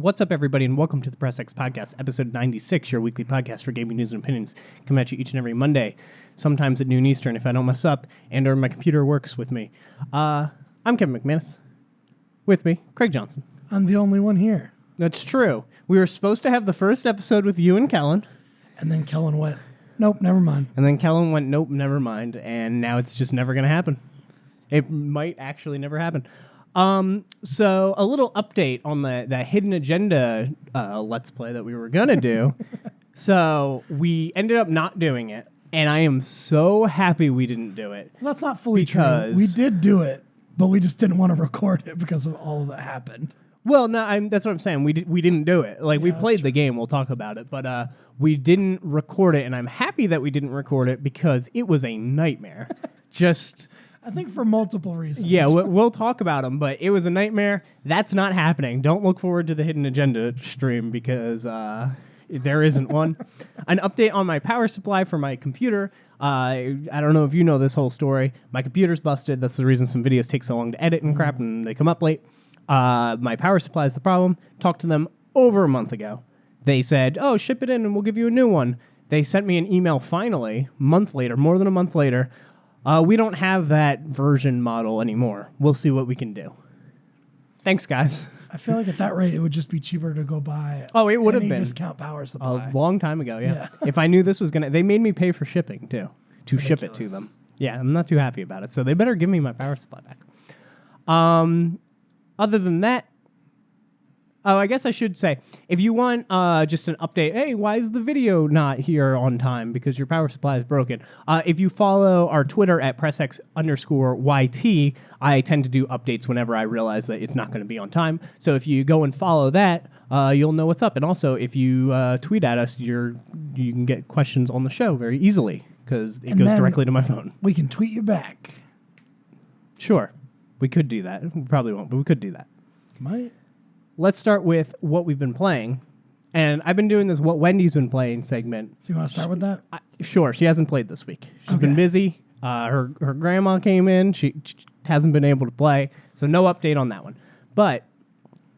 What's up, everybody, and welcome to the Press X Podcast, episode 96, your weekly podcast for gaming news and opinions, coming at you each and every Monday, sometimes at noon Eastern if I don't mess up, and or my computer works with me. I'm Kevin McManus. With me, Craig Johnson. I'm the only one here. That's true. We were supposed to have the first episode with you and Kellen. And then Kellen went, nope, never mind. And then Kellen went, nope, never mind, and now it's just never going to happen. It might actually never happen. So a little update on the hidden agenda let's play that we were gonna do. So we ended up not doing it, and I am so happy we didn't do it. Well, that's not fully true. We did do it, but we just didn't want to record it because of all that happened. Well, no, that's what I'm saying. We didn't do it. Like, we played the game. We'll talk about it, but we didn't record it, and I'm happy that we didn't record it because it was a nightmare. I think for multiple reasons. Yeah, we'll talk about them, but it was a nightmare. That's not happening. Don't look forward to the Hidden Agenda stream because there isn't one. An update on my power supply for my computer. I don't know if you know this whole story. My computer's busted. That's the reason some videos take so long to edit and crap, and they come up late. My power supply is the problem. Talked to them over a month ago. They said, oh, ship it in and we'll give you a new one. They sent me an email finally, more than a month later. We don't have that version model anymore. We'll see what we can do. Thanks, guys. I feel like at that rate, it would just be cheaper to go buy it would have been discount power supply. A long time ago, yeah. If I knew this was going to... They made me pay for shipping, too, to ship it to them. Yeah, I'm not too happy about it, so they better give me my power supply back. Other than that, I guess I should say, if you want just an update, hey, why is the video not here on time? Because your power supply is broken. If you follow our Twitter at PressX_YT, I tend to do updates whenever I realize that it's not going to be on time. So if you go and follow that, you'll know what's up. And also, if you tweet at us, you can get questions on the show very easily because it goes directly to my phone. We can tweet you back. Sure. We could do that. We probably won't, but we could do that. Might. Let's start with what we've been playing. And I've been doing this What Wendy's Been Playing segment. So you want to start with that? Sure. She hasn't played this week. She's been busy. Her grandma came in. She hasn't been able to play. So no update on that one. But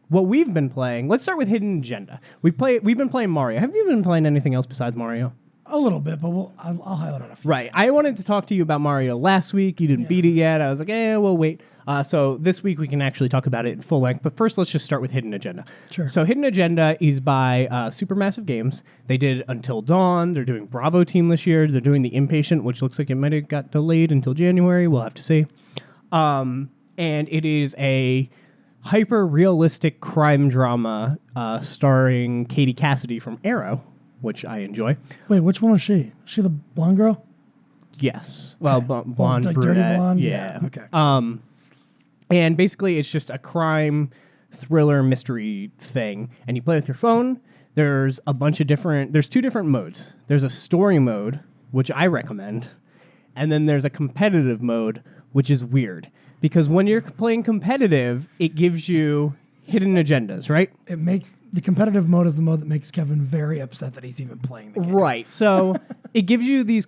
what we've been playing, let's start with Hidden Agenda. We've been playing Mario. Have you been playing anything else besides Mario? A little bit, but I'll highlight it. Right. I wanted to talk to you about Mario last week. You didn't beat it yet. I was like, we'll wait. So this week we can actually talk about it in full length. But first, let's just start with Hidden Agenda. Sure. So Hidden Agenda is by Supermassive Games. They did Until Dawn. They're doing Bravo Team this year. They're doing The Impatient, which looks like it might have got delayed until January. We'll have to see. And it is a hyper-realistic crime drama starring Katie Cassidy from Arrow, which I enjoy. Wait, which one was she? Is she the blonde girl? Yes. Well, blonde, like brunette. Dirty blonde? Yeah. Okay. And basically, it's just a crime thriller mystery thing. And you play with your phone. There's there's two different modes. There's a story mode, which I recommend. And then there's a competitive mode, which is weird. Because when you're playing competitive, it gives you hidden agendas, right? It makes the competitive mode is the mode that makes Kevin very upset that he's even playing the game. Right. So it gives you these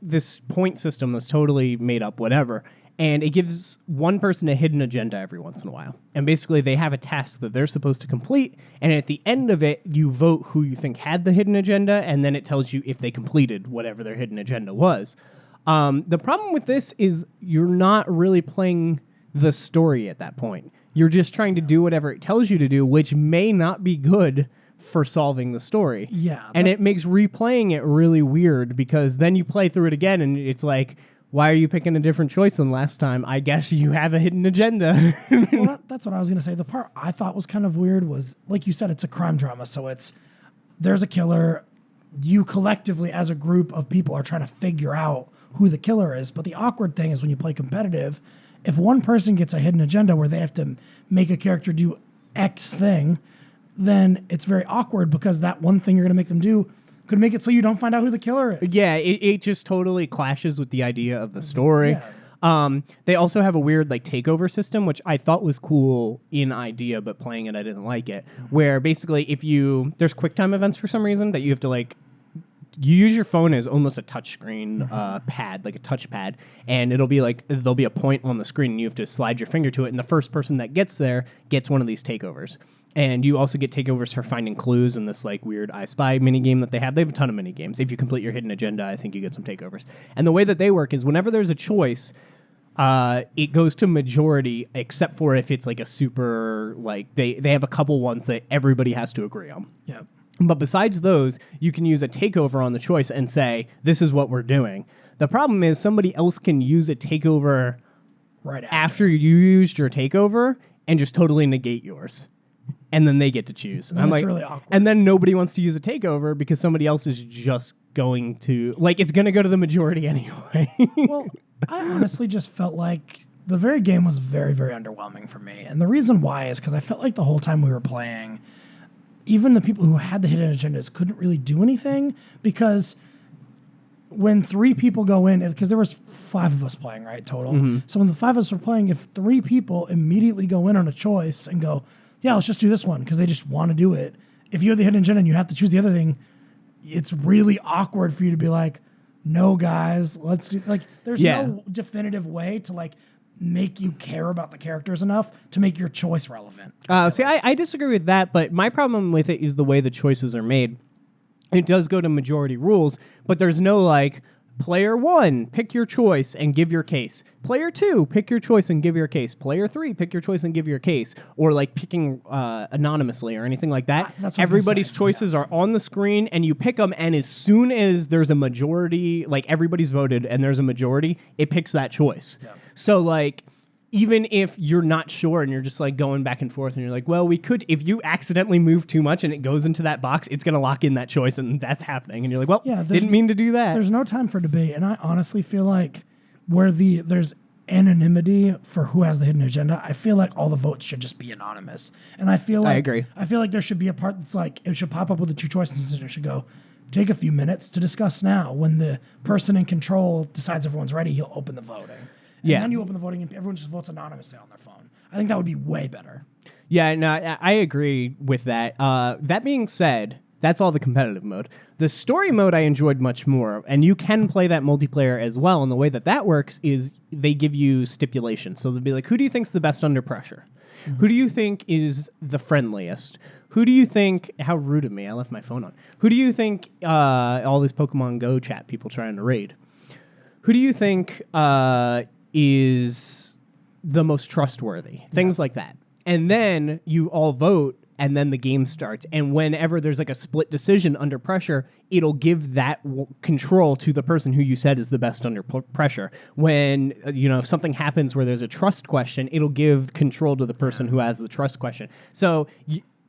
this point system that's totally made up, whatever. And it gives one person a hidden agenda every once in a while. And basically they have a task that they're supposed to complete. And at the end of it, you vote who you think had the hidden agenda. And then it tells you if they completed whatever their hidden agenda was. The problem with this is you're not really playing the story at that point. You're just trying to do whatever it tells you to do, which may not be good for solving the story. Yeah. And it makes replaying it really weird because then you play through it again and it's like, why are you picking a different choice than last time? I guess you have a hidden agenda. Well, that's what I was going to say. The part I thought was kind of weird was, like you said, it's a crime drama. So there's a killer. You collectively, as a group of people, are trying to figure out who the killer is. But the awkward thing is when you play competitive, if one person gets a hidden agenda where they have to make a character do X thing, then it's very awkward because that one thing you're going to make them do could make it so you don't find out who the killer is. Yeah, it just totally clashes with the idea of the story. Yeah. They also have a weird takeover system, which I thought was cool in idea, but playing it, I didn't like it. Where basically there's QuickTime events for some reason that you have to you use your phone as almost a touchscreen pad, like a touchpad, and it'll be like there'll be a point on the screen, and you have to slide your finger to it, and the first person that gets there gets one of these takeovers. And you also get takeovers for finding clues in this like weird I Spy mini game that they have. They have a ton of mini games. If you complete your hidden agenda, I think you get some takeovers. And the way that they work is whenever there's a choice, it goes to majority, except for if it's like a super like they have a couple ones that everybody has to agree on. Yeah. But besides those, you can use a takeover on the choice and say, this is what we're doing. The problem is somebody else can use a takeover Right after you used your takeover and just totally negate yours. And then they get to choose. And it's really awkward. And then nobody wants to use a takeover because somebody else is just going to, like, it's going to go to the majority anyway. Well, I honestly just felt like the very game was very, very underwhelming for me. And the reason why is because I felt like the whole time we were playing, even the people who had the hidden agendas couldn't really do anything because when 3 people go in, because there was 5 of us playing, right, total. Mm-hmm. So when the 5 of us were playing, if 3 people immediately go in on a choice and go, yeah, let's just do this one because they just want to do it. If you have the hidden agenda and you have to choose the other thing, it's really awkward for you to be like, no, guys, let's do, like, there's no definitive way to, like, make you care about the characters enough to make your choice relevant. See, I disagree with that, but my problem with it is the way the choices are made. It does go to majority rules, but there's no, like, player 1, pick your choice and give your case. Player 2, pick your choice and give your case. Player 3, pick your choice and give your case. Or like picking anonymously or anything like that. Everybody's choices are on the screen and you pick them, and as soon as there's a majority, like everybody's voted and there's a majority, it picks that choice. Yeah. So like, even if you're not sure and you're just like going back and forth and you're like, well, we could, if you accidentally move too much and it goes into that box, it's going to lock in that choice and that's happening. And you're like, well, didn't mean to do that. There's no time for debate. And I honestly feel like where there's anonymity for who has the hidden agenda, I feel like all the votes should just be anonymous. And I feel like, I agree. I feel like there should be a part that's like, it should pop up with the 2 choices and it should go, take a few minutes to discuss now. When the person in control decides everyone's ready, he'll open the voting. And then you open the voting and everyone just votes anonymously on their phone. I think that would be way better. Yeah, no, I agree with that. That being said, that's all the competitive mode. The story mode I enjoyed much more, and you can play that multiplayer as well, and the way that works is they give you stipulations. So they'll be like, who do you think's the best under pressure? Mm-hmm. Who do you think is the friendliest? Who do you think, how rude of me, I left my phone on. Who do you think, all these Pokemon Go chat people trying to raid, who do you think is the most trustworthy? Things like that. And then you all vote, and then the game starts. And whenever there's like a split decision under pressure, it'll give that control to the person who you said is the best under pressure. When, if something happens where there's a trust question, it'll give control to the person who has the trust question. So...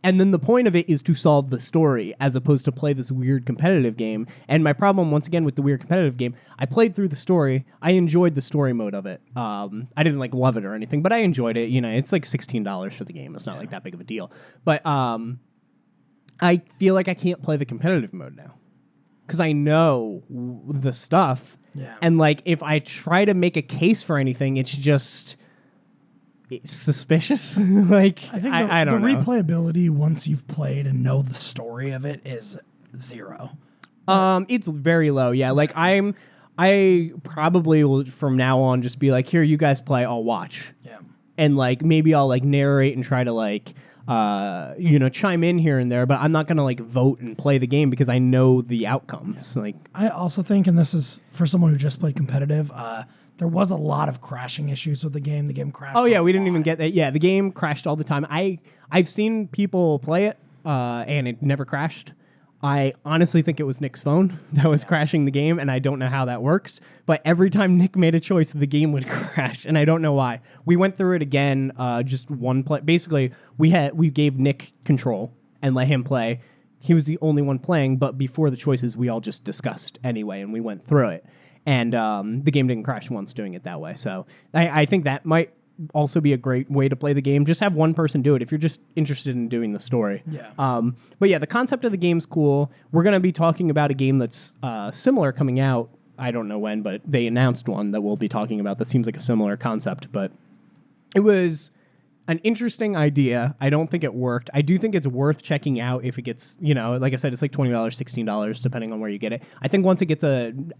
And then the point of it is to solve the story as opposed to play this weird competitive game. And my problem, once again, with the weird competitive game, I played through the story. I enjoyed the story mode of it. I didn't like love it or anything, but I enjoyed it. It's like $16 for the game. It's not like that big of a deal. But I feel like I can't play the competitive mode now because I know the stuff. Yeah. And like if I try to make a case for anything, it's just... It's suspicious. Like I think I don't know. Replayability once you've played and know the story of it is 0. It's very low. Yeah, like I probably will from now on just be like, here, you guys play, I'll watch. Yeah, and like maybe I'll like narrate and try to like chime in here and there, but I'm not gonna like vote and play the game because I know the outcomes. Yeah. Like I also think, and this is for someone who just played competitive. There was a lot of crashing issues with the game. The game crashed. Oh yeah, we didn't even get that. Yeah, the game crashed all the time. I've seen people play it, and it never crashed. I honestly think it was Nick's phone that was crashing the game, and I don't know how that works. But every time Nick made a choice, the game would crash, and I don't know why. We went through it again, just one play. Basically, we gave Nick control and let him play. He was the only one playing, but before the choices, we all just discussed anyway, and we went through it. And the game didn't crash once doing it that way. So I think that might also be a great way to play the game. Just have one person do it if you're just interested in doing the story. Yeah. But yeah, the concept of the game's cool. We're going to be talking about a game that's similar coming out. I don't know when, but they announced one that we'll be talking about that seems like a similar concept. But it was an interesting idea. I don't think it worked. I do think it's worth checking out if it gets, like I said, it's like $20, $16, depending on where you get it. I think once it gets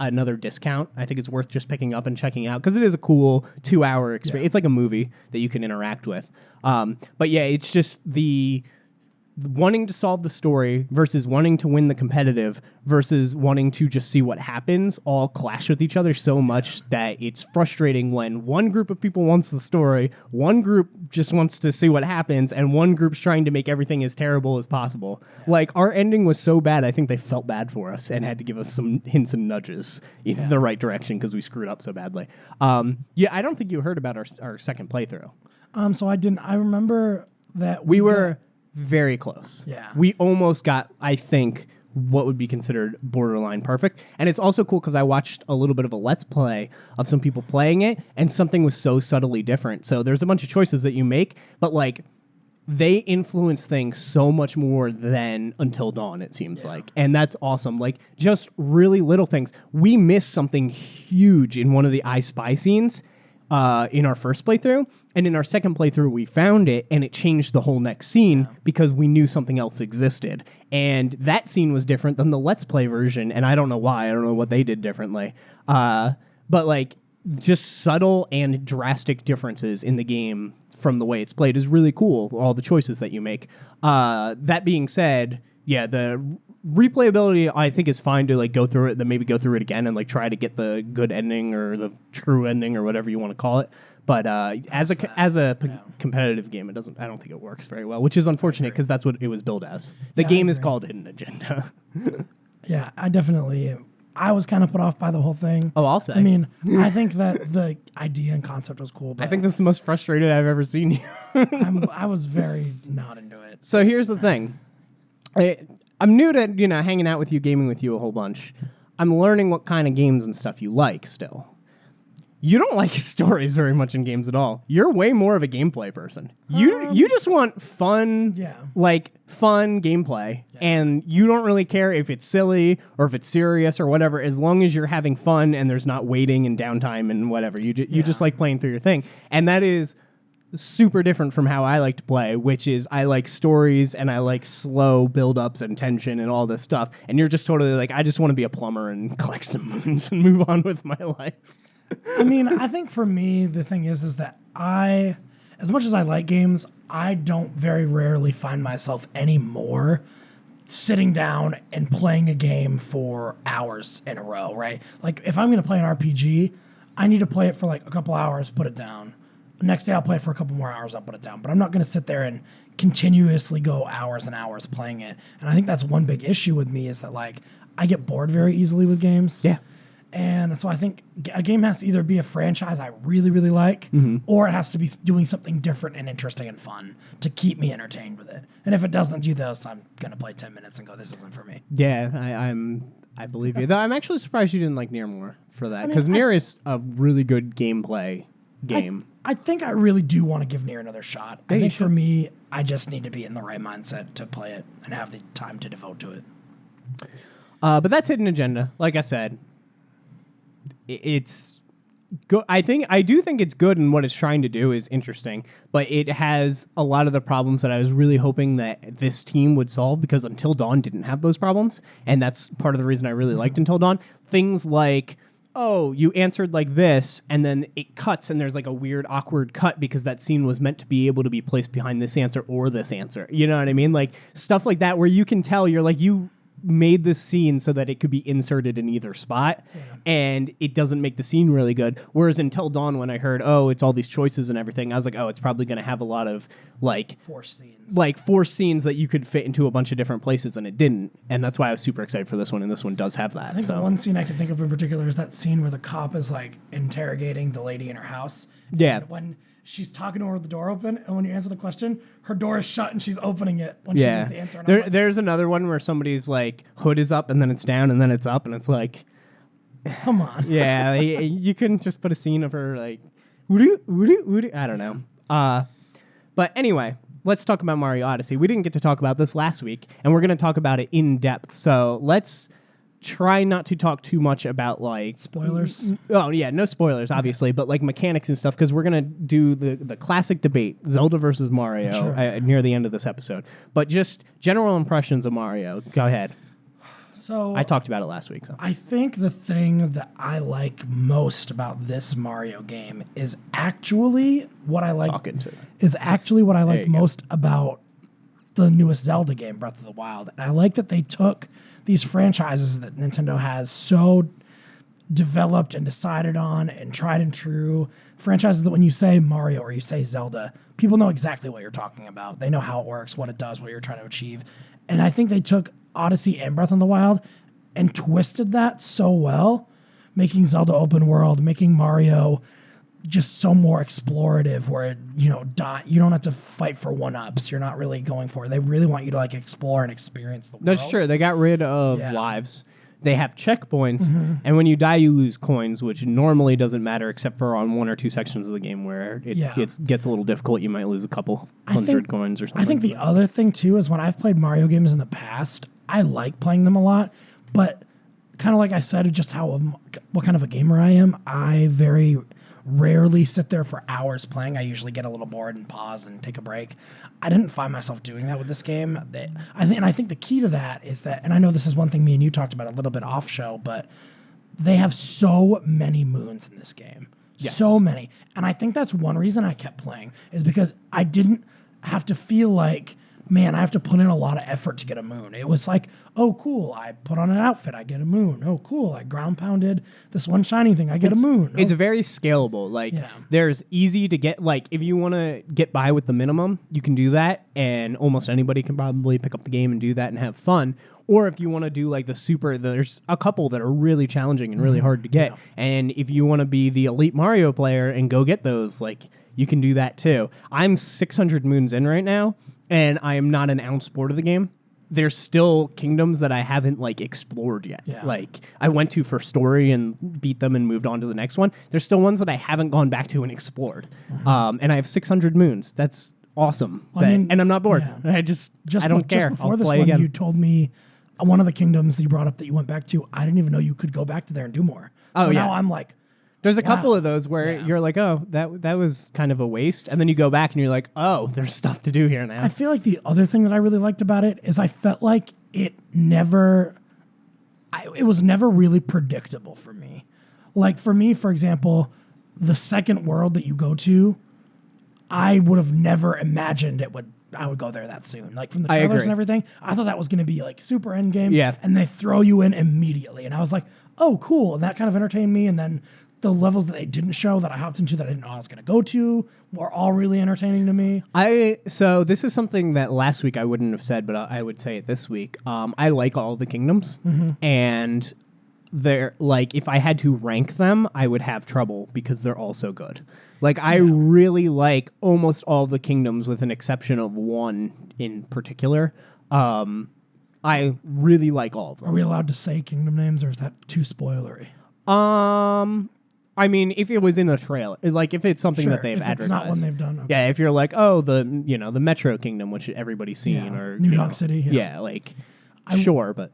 another discount, I think it's worth just picking up and checking out because it is a cool 2-hour experience. Yeah. It's like a movie that you can interact with. But yeah, it's just the wanting to solve the story versus wanting to win the competitive versus wanting to just see what happens all clash with each other so much that it's frustrating when one group of people wants the story, one group just wants to see what happens, and one group's trying to make everything as terrible as possible. Yeah. Like, our ending was so bad, I think they felt bad for us and had to give us some hints and nudges in the right direction because we screwed up so badly. I don't think you heard about our second playthrough. So I didn't. I remember that we were very close. Yeah. We almost got, I think, what would be considered borderline perfect. And it's also cool because I watched a little bit of a Let's Play of some people playing it, and something was so subtly different. So there's a bunch of choices that you make, but like they influence things so much more than Until Dawn, it seems like. And that's awesome. Like, just really little things. We missed something huge in one of the I Spy scenes in our first playthrough, and in our second playthrough we found it, and it changed the whole next scene because we knew something else existed, and that scene was different than the Let's Play version, and I don't know why. I don't know what they did differently, but like just subtle and drastic differences in the game from the way it's played is really cool, all the choices that you make. That being said, the replayability, I think, is fine to like go through it, then maybe go through it again and like try to get the good ending or the true ending or whatever you want to call it. But as a competitive game, I don't think it works very well, which is unfortunate because that's what it was billed as. The game is called Hidden Agenda. Yeah, I was kind of put off by the whole thing. Oh, I'll say. I mean, I think that the idea and concept was cool. But I think this is the most frustrated I've ever seen you. I was very not into it. So here's the thing. I'm new to, hanging out with you, gaming with you a whole bunch. I'm learning what kind of games and stuff you like still. You don't like stories very much in games at all. You're way more of a gameplay person. You just want fun, fun gameplay, and you don't really care if it's silly or if it's serious or whatever, as long as you're having fun and there's not waiting and downtime and whatever. You just like playing through your thing, and that is super different from how I like to play, which is I like stories and I like slow build-ups and tension and all this stuff, and you're just totally like, I just want to be a plumber and collect some moons and move on with my life. I mean, I think for me, the thing is that as much as I like games, I don't very rarely find myself anymore sitting down and playing a game for hours in a row, right? Like, if I'm going to play an RPG, I need to play it for like a couple hours, put it down. The next day I'll play it for a couple more hours, I'll put it down. But I'm not going to sit there and continuously go hours and hours playing it. And I think that's one big issue with me is that, like, I get bored very easily with games. Yeah. And so I think a game has to either be a franchise I really, really like, or it has to be doing something different and interesting and fun to keep me entertained with it. And if it doesn't do those, I'm going to play 10 minutes and go, this isn't for me. Yeah, I believe you. Though I'm actually surprised you didn't like Nier more for that, because Nier is a really good gameplay game. I think I really do want to give Nier another shot. I think for me, I just need to be in the right mindset to play it and have the time to devote to it. But that's Hidden Agenda. Like I said, it's good. I do think it's good, and what it's trying to do is interesting, but it has a lot of the problems that I was really hoping that this team would solve, because Until Dawn didn't have those problems, and that's part of the reason I really liked Until Dawn. Things like, oh, you answered like this, and then it cuts, and there's like a weird, awkward cut because that scene was meant to be able to be placed behind this answer or this answer. You know what I mean? Like, stuff like that where you can tell you're like, you made this scene so that it could be inserted in either spot, and it doesn't make the scene really good. Whereas Until Dawn, when I heard, oh, it's all these choices and everything, I was like, oh, it's probably going to have a lot of like forced scenes that you could fit into a bunch of different places, and it didn't. And that's why I was super excited for this one, and this one does have that. I think the one scene I can think of in particular is that scene where the cop is like interrogating the lady in her house. Yeah. And when she's talking to her with the door open, and when you answer the question, her door is shut and she's opening it when she gives the answer. And there's another one where somebody's like hood is up and then it's down and then it's up, and it's like, come on. Yeah, you couldn't just put a scene of her like, woody. I don't know. But anyway, let's talk about Mario Odyssey. We didn't get to talk about this last week, and we're going to talk about it in depth. So let's try not to talk too much about like Spoilers? Oh yeah, no spoilers, obviously, but like mechanics and stuff, because we're gonna do the classic debate, Zelda versus Mario, Sure. near the end of this episode. But just general impressions of Mario. Go ahead. So I talked about it last week. So I think the thing that I like most about this Mario game is actually what I like talking to. is actually what I like you go. most about the newest Zelda game, Breath of the Wild. And I like that they took these franchises that Nintendo has so developed and decided on and tried and true franchises that when you say Mario or you say Zelda, people know exactly what you're talking about. They know how it works, what it does, what you're trying to achieve. And I think they took Odyssey and Breath of the Wild and twisted that so well, making Zelda open world, making Mario just so more explorative where, you don't have to fight for one-ups. You're not really going for it. They really want you to like explore and experience the world. That's true. They got rid of lives. They have checkpoints, and when you die, you lose coins, which normally doesn't matter except for on one or two sections of the game where it gets a little difficult. You might lose a couple hundred coins or something. I think the other thing, too, is when I've played Mario games in the past, I like playing them a lot, but kind of like I said, just what kind of a gamer I am, I very rarely sit there for hours playing. I usually get a little bored and pause and take a break. I didn't find myself doing that with this game. I think the key to that is that, and I know this is one thing me and you talked about a little bit off show, but they have so many moons in this game. Yes. So many. And I think that's one reason I kept playing is because I didn't have to feel like, man, I have to put in a lot of effort to get a moon. It was like, oh, cool, I put on an outfit, I get a moon. Oh, cool, I ground pounded this one shiny thing, I get a moon. It's very scalable. Like, there's easy to get, like, if you want to get by with the minimum, you can do that, and almost anybody can probably pick up the game and do that and have fun. Or if you want to do, like, there's a couple that are really challenging and really hard to get. Yeah. And if you want to be the elite Mario player and go get those, like, you can do that too. I'm 600 moons in right now, and I am not an ounce bored of the game. There's still kingdoms that I haven't like explored yet. Yeah. Like I went to for story and beat them and moved on to the next one. There's still ones that I haven't gone back to and explored. And I have 600 moons. That's awesome. And I'm not bored. Yeah. I don't care. Just before this one, you told me one of the kingdoms that you brought up that you went back to. I didn't even know you could go back to there and do more. So now I'm like, there's a couple of those where you're like, oh, that was kind of a waste. And then you go back and you're like, oh, there's stuff to do here now. I feel like the other thing that I really liked about it is I felt like it was never really predictable for me. Like for me, for example, the second world that you go to, I would have never imagined I would go there that soon. Like from the trailers and everything, I thought that was going to be like super end game. Yeah. And they throw you in immediately. And I was like, oh, cool. And that kind of entertained me. And then the levels that they didn't show that I hopped into that I didn't know I was going to go to were all really entertaining to me. So this is something that last week I wouldn't have said, but I would say it this week. I like all the kingdoms, and they're like if I had to rank them, I would have trouble because they're all so good. Like I really like almost all the kingdoms, with an exception of one in particular. I really like all of them. Are we allowed to say kingdom names, or is that too spoilery? I mean, if it was in a trailer, like if it's something that they've advertised. It's not one they've done. Okay. Yeah, if you're like, oh, the Metro Kingdom, which everybody's seen, or New Donk City. Yeah, like sure, but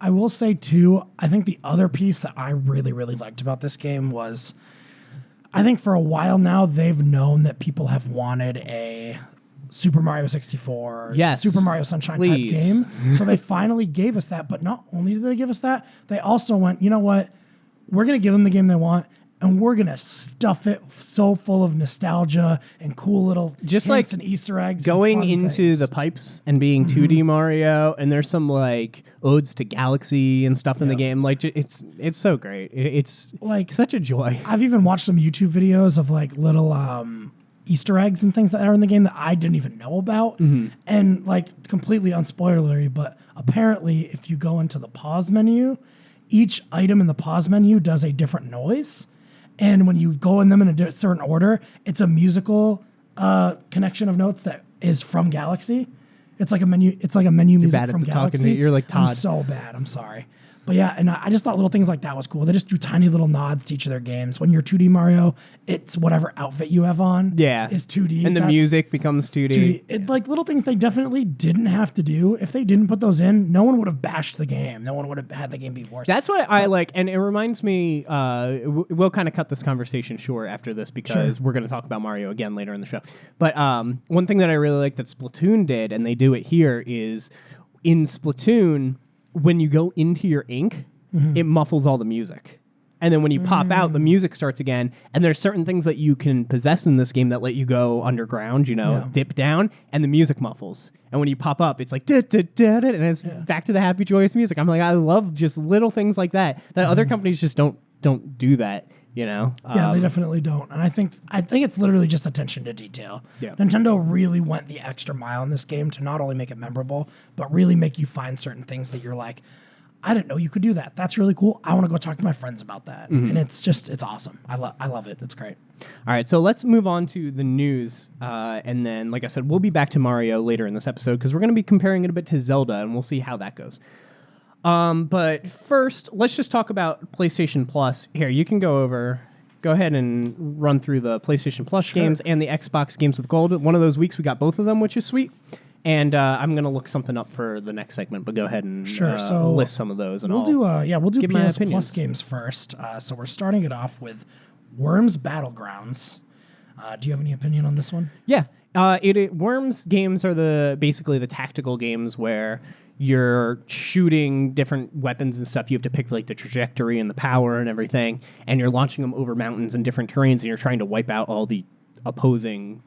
I will say too, I think the other piece that I really, really liked about this game was, I think for a while now they've known that people have wanted a Super Mario 64, Super Mario Sunshine type game. So they finally gave us that. But not only did they give us that, they also went, you know what? We're going to give them the game they want, and we're going to stuff it so full of nostalgia and cool little just hints and Easter eggs. Going into the pipes and being 2D Mario, and there's some like odes to Galaxy and stuff in the game. Like it's so great. It's like such a joy. I've even watched some YouTube videos of like little Easter eggs and things that are in the game that I didn't even know about. And like completely unspoilery, but apparently if you go into the pause menu, each item in the pause menu does a different noise. And when you go in them in a certain order, it's a musical connection of notes that is from Galaxy. It's like a menu. It's like a menu music from Galaxy. You're like Todd. I'm so bad. I'm sorry. But yeah, and I just thought little things like that was cool. They just do tiny little nods to each of their games. When you're 2D Mario, it's whatever outfit you have on is 2D. And the music becomes 2D. Like little things they definitely didn't have to do. If they didn't put those in, no one would have bashed the game. No one would have had the game be worse. That's what I like. And it reminds me, we'll kind of cut this conversation short after this because we're going to talk about Mario again later in the show. But one thing that I really like that Splatoon did, and they do it here, is in Splatoon, when you go into your ink, it muffles all the music. And then when you pop out, the music starts again. And there's certain things that you can possess in this game that let you go underground, dip down, and the music muffles. And when you pop up, it's like, da, da, da, da, and it's back to the happy, joyous music. I'm like, I love just little things like that other companies just don't do that. Yeah, they definitely don't. And I think it's literally just attention to detail. Yeah. Nintendo really went the extra mile in this game to not only make it memorable, but really make you find certain things that you're like, I didn't know you could do that. That's really cool. I want to go talk to my friends about that. And it's awesome. I love it. It's great. All right, so let's move on to the news. And then, like I said, we'll be back to Mario later in this episode because we're going to be comparing it a bit to Zelda, and we'll see how that goes. But first, let's just talk about PlayStation Plus. Here, you can go ahead and run through the PlayStation Plus games and the Xbox games with gold. One of those weeks, we got both of them, which is sweet. And I'm going to look something up for the next segment, but go ahead and list some of those. And we'll do PS my Plus games first. So we're starting it off with Worms Battlegrounds. Do you have any opinion on this one? Yeah. Worms games are basically the tactical games where you're shooting different weapons and stuff. You have to pick like the trajectory and the power and everything, and you're launching them over mountains and different terrains, and you're trying to wipe out all the opposing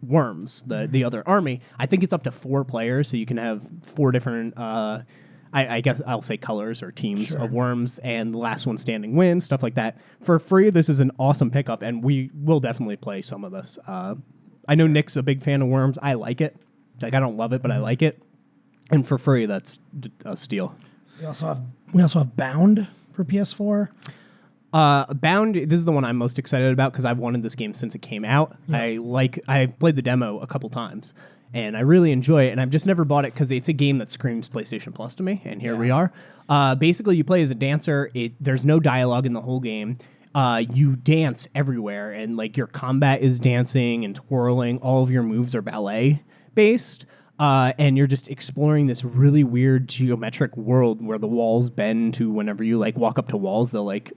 worms, the other army. I think it's up to 4 players, so you can have 4 different I guess I'll say colors or teams of worms, and the last one standing wins, stuff like that. For free, this is an awesome pickup, and we will definitely play some of this. I know Nick's a big fan of Worms. I like it. Like, I don't love it, but I like it. And for free, that's a steal. We also have Bound for PS4. Bound, this is the one I'm most excited about because I've wanted this game since it came out. Yeah. I played the demo a couple times, and I really enjoy it, and I've just never bought it because it's a game that screams PlayStation Plus to me, and here we are. Basically, you play as a dancer. There's no dialogue in the whole game. You dance everywhere, and like your combat is dancing and twirling. All of your moves are ballet-based. And you're just exploring this really weird geometric world where the walls bend to whenever you like walk up to walls, they'll like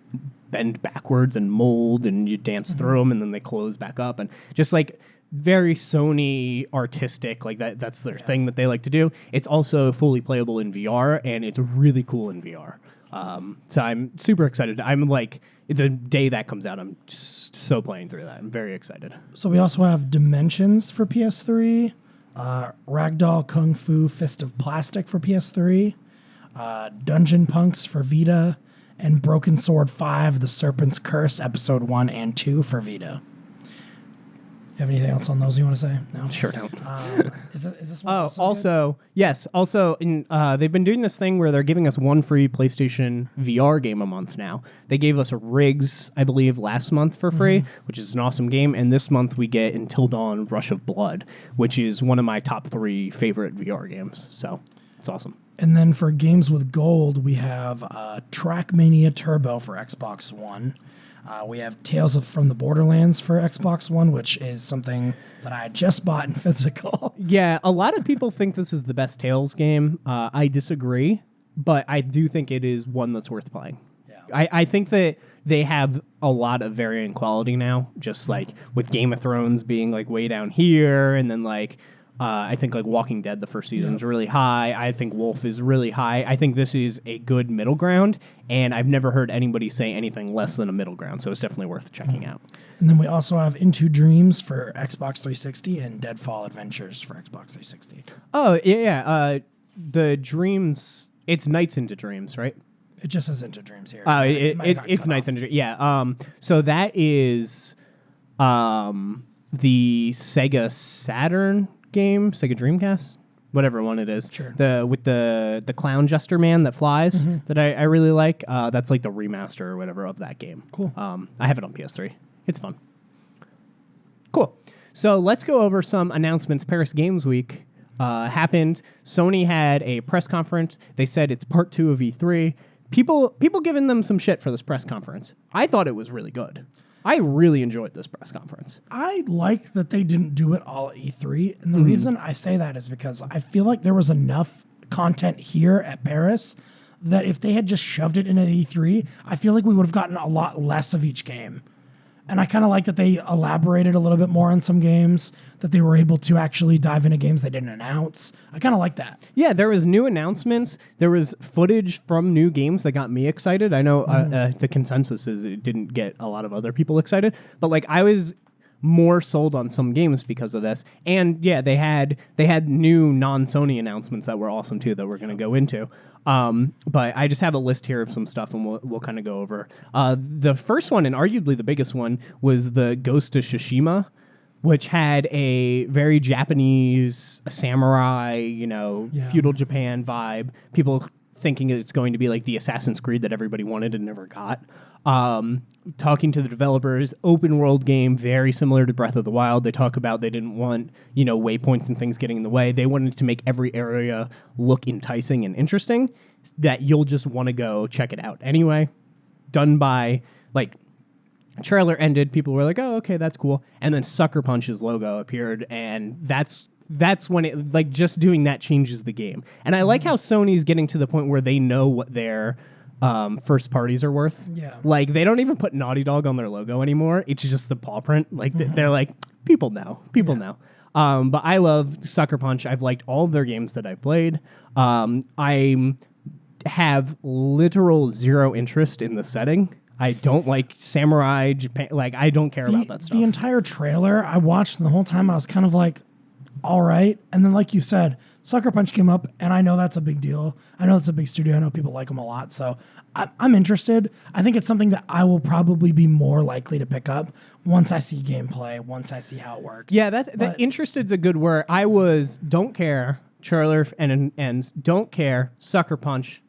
bend backwards and mold, and you dance through them, and then they close back up, and just like very Sony artistic, like that's their thing that they like to do. It's also fully playable in VR, and it's really cool in VR. So I'm super excited. I'm like, the day that comes out, I'm just so playing through that. I'm very excited. So we also have Dimensions for PS3. Ragdoll Kung Fu Fist of Plastic for PS3, Dungeon Punks for Vita, and Broken Sword 5, The Serpent's Curse, Episode 1 and 2 for Vita. You have anything else on those you want to say? No? Sure don't. Is this one yes. Also, they've been doing this thing where they're giving us one free PlayStation VR game a month now. They gave us Riggs, I believe, last month for free, which is an awesome game. And this month we get Until Dawn Rush of Blood, which is one of my top 3 favorite VR games. So it's awesome. And then for games with gold, we have Trackmania Turbo for Xbox One. We have Tales from the Borderlands for Xbox One, which is something that I just bought in physical. Yeah, a lot of people think this is the best Tales game. I disagree, but I do think it is one that's worth playing. Yeah. I think that they have a lot of varying quality now, just like with Game of Thrones being like way down here, and then like I think like Walking Dead, the first season is really high. I think Wolf is really high. I think this is a good middle ground, and I've never heard anybody say anything less than a middle ground, so it's definitely worth checking out. And then we also have Into Dreams for Xbox 360 and Deadfall Adventures for Xbox 360. Oh, yeah. The Dreams, it's Nights into Dreams, right? It just says Into Dreams here. It's Nights into Dreams. Yeah. So that is the Sega Saturn game, Sega Dreamcast, whatever one it is. Sure. With the clown jester man that flies that I really like. That's like the remaster or whatever of that game. Cool. I have it on PS3. It's fun. Cool. So let's go over some announcements. Paris Games Week happened. Sony had a press conference. They said it's part 2 of E3. people giving them some shit for this press conference. I thought it was really good. I really enjoyed this press conference. I liked that they didn't do it all at E3. And the reason I say that is because I feel like there was enough content here at Paris that if they had just shoved it into E3, I feel like we would have gotten a lot less of each game. And I kind of like that they elaborated a little bit more on some games, that they were able to actually dive into games they didn't announce. I kind of like that. Yeah, there was new announcements. There was footage from new games that got me excited. I know the consensus is it didn't get a lot of other people excited, but like I was more sold on some games because of this. And yeah, they had new non-Sony announcements that were awesome too that we're going to go into. But I just have a list here of some stuff, and we'll kind of go over. The first one, and arguably the biggest one, was the Ghost of Tsushima, which had a very Japanese samurai, feudal Japan vibe. People thinking it's going to be like the Assassin's Creed that everybody wanted and never got. Talking to the developers, open world game, very similar to Breath of the Wild. They talk about they didn't want, waypoints and things getting in the way. They wanted to make every area look enticing and interesting, that you'll just want to go check it out anyway. Done by, trailer ended, people were like, oh, okay, that's cool. And then Sucker Punch's logo appeared, and that's when it, just doing that changes the game. And I like how Sony's getting to the point where they know what their first parties are worth. Yeah. They don't even put Naughty Dog on their logo anymore. It's just the paw print. They're like, people know. Know. But I love Sucker Punch. I've liked all of their games that I've played. I have literal zero interest in the setting. I don't like samurai Japan. I don't care about that stuff. The entire trailer I watched, and the whole time I was kind of like, all right. And then, like you said, Sucker Punch came up, and I know that's a big deal. I know it's a big studio. I know people like them a lot. So I'm interested. I think it's something that I will probably be more likely to pick up once I see gameplay, once I see how it works. Yeah, that interested's a good word. I was don't care, trailer, and don't care, Sucker Punch.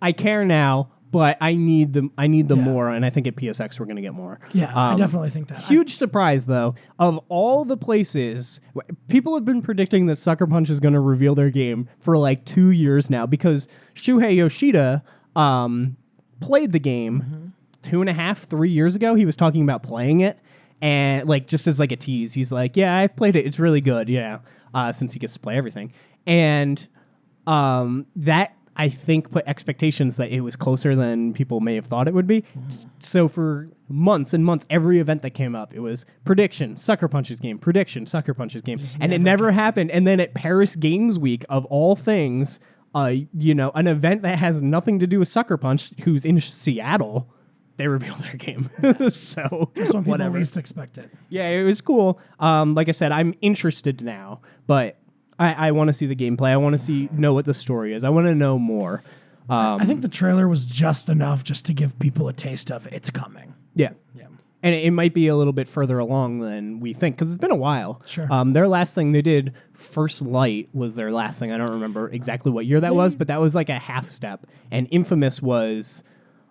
I care now, but I need them more, and I think at PSX we're going to get more. Yeah, I definitely think that. Huge surprise, though, of all the places, people have been predicting that Sucker Punch is going to reveal their game for 2 years now, because Shuhei Yoshida played the game 2.5, 3 years ago. He was talking about playing it, and just as a tease, he's like, yeah, I've played it. It's really good, since he gets to play everything. And that, I think, put expectations that it was closer than people may have thought it would be. So for months and months, every event that came up, it was prediction, Sucker Punch's game, prediction, Sucker Punch's game. And it never happened. And then at Paris Games Week, of all things, an event that has nothing to do with Sucker Punch, who's in Seattle, they revealed their game. So just when people whatever. least expect it. Yeah, it was cool. Like I said, I'm interested now, but I want to see the gameplay. I want to know what the story is. I want to know more. I think the trailer was just enough just to give people a taste of it's coming. Yeah. Yeah. And it might be a little bit further along than we think, because it's been a while. Sure. Their last thing they did, First Light, was their last thing. I don't remember exactly what year that was, but that was a half step. And Infamous was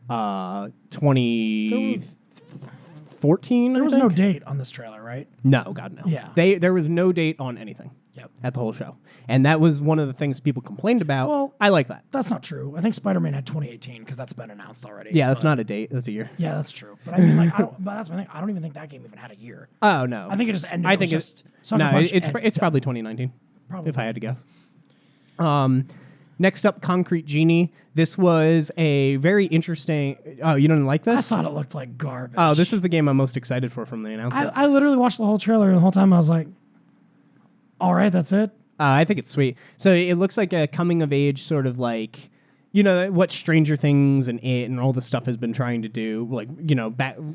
2014. There was no date on this trailer, right? No, God, no. Yeah. There was no date on anything. Yep. At the whole show. And that was one of the things people complained about. Well, I like that. That's not true. I think Spider-Man had 2018 because that's been announced already. Yeah, that's not a date. That's a year. Yeah, that's true. But I mean, but that's my thing. I don't even think that game even had a year. Oh, no. I think it just ended. I think it's probably 2019. Probably. If I had to guess. Next up, Concrete Genie. This was a very interesting... Oh, you didn't like this? I thought it looked like garbage. Oh, this is the game I'm most excited for from the announcement. I literally watched the whole trailer, and the whole time I was like, all right, that's it? I think it's sweet. So it looks like a coming-of-age sort of what Stranger Things and It and all this stuff has been trying to do,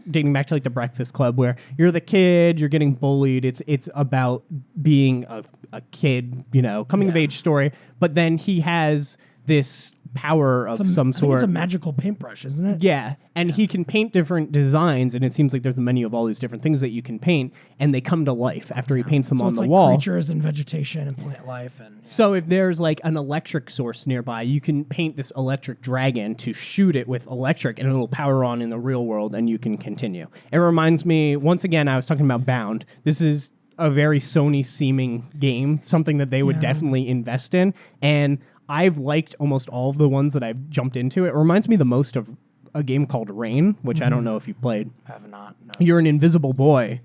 dating back to the Breakfast Club, where you're the kid, you're getting bullied. It's about being a kid, coming-of-age story. But then he has this power of some sort. I think it's a magical paintbrush, isn't it? Yeah, and he can paint different designs, and it seems like there's a menu of all these different things that you can paint, and they come to life after he paints them on the wall. Creatures and vegetation and plant life. So if there's an electric source nearby, you can paint this electric dragon to shoot it with electric, and it'll power on in the real world, and you can continue. It reminds me, once again, I was talking about Bound. This is a very Sony-seeming game, something that they would definitely invest in, and I've liked almost all of the ones that I've jumped into. It reminds me the most of a game called Rain, which I don't know if you've played. I have not. No. You're an invisible boy,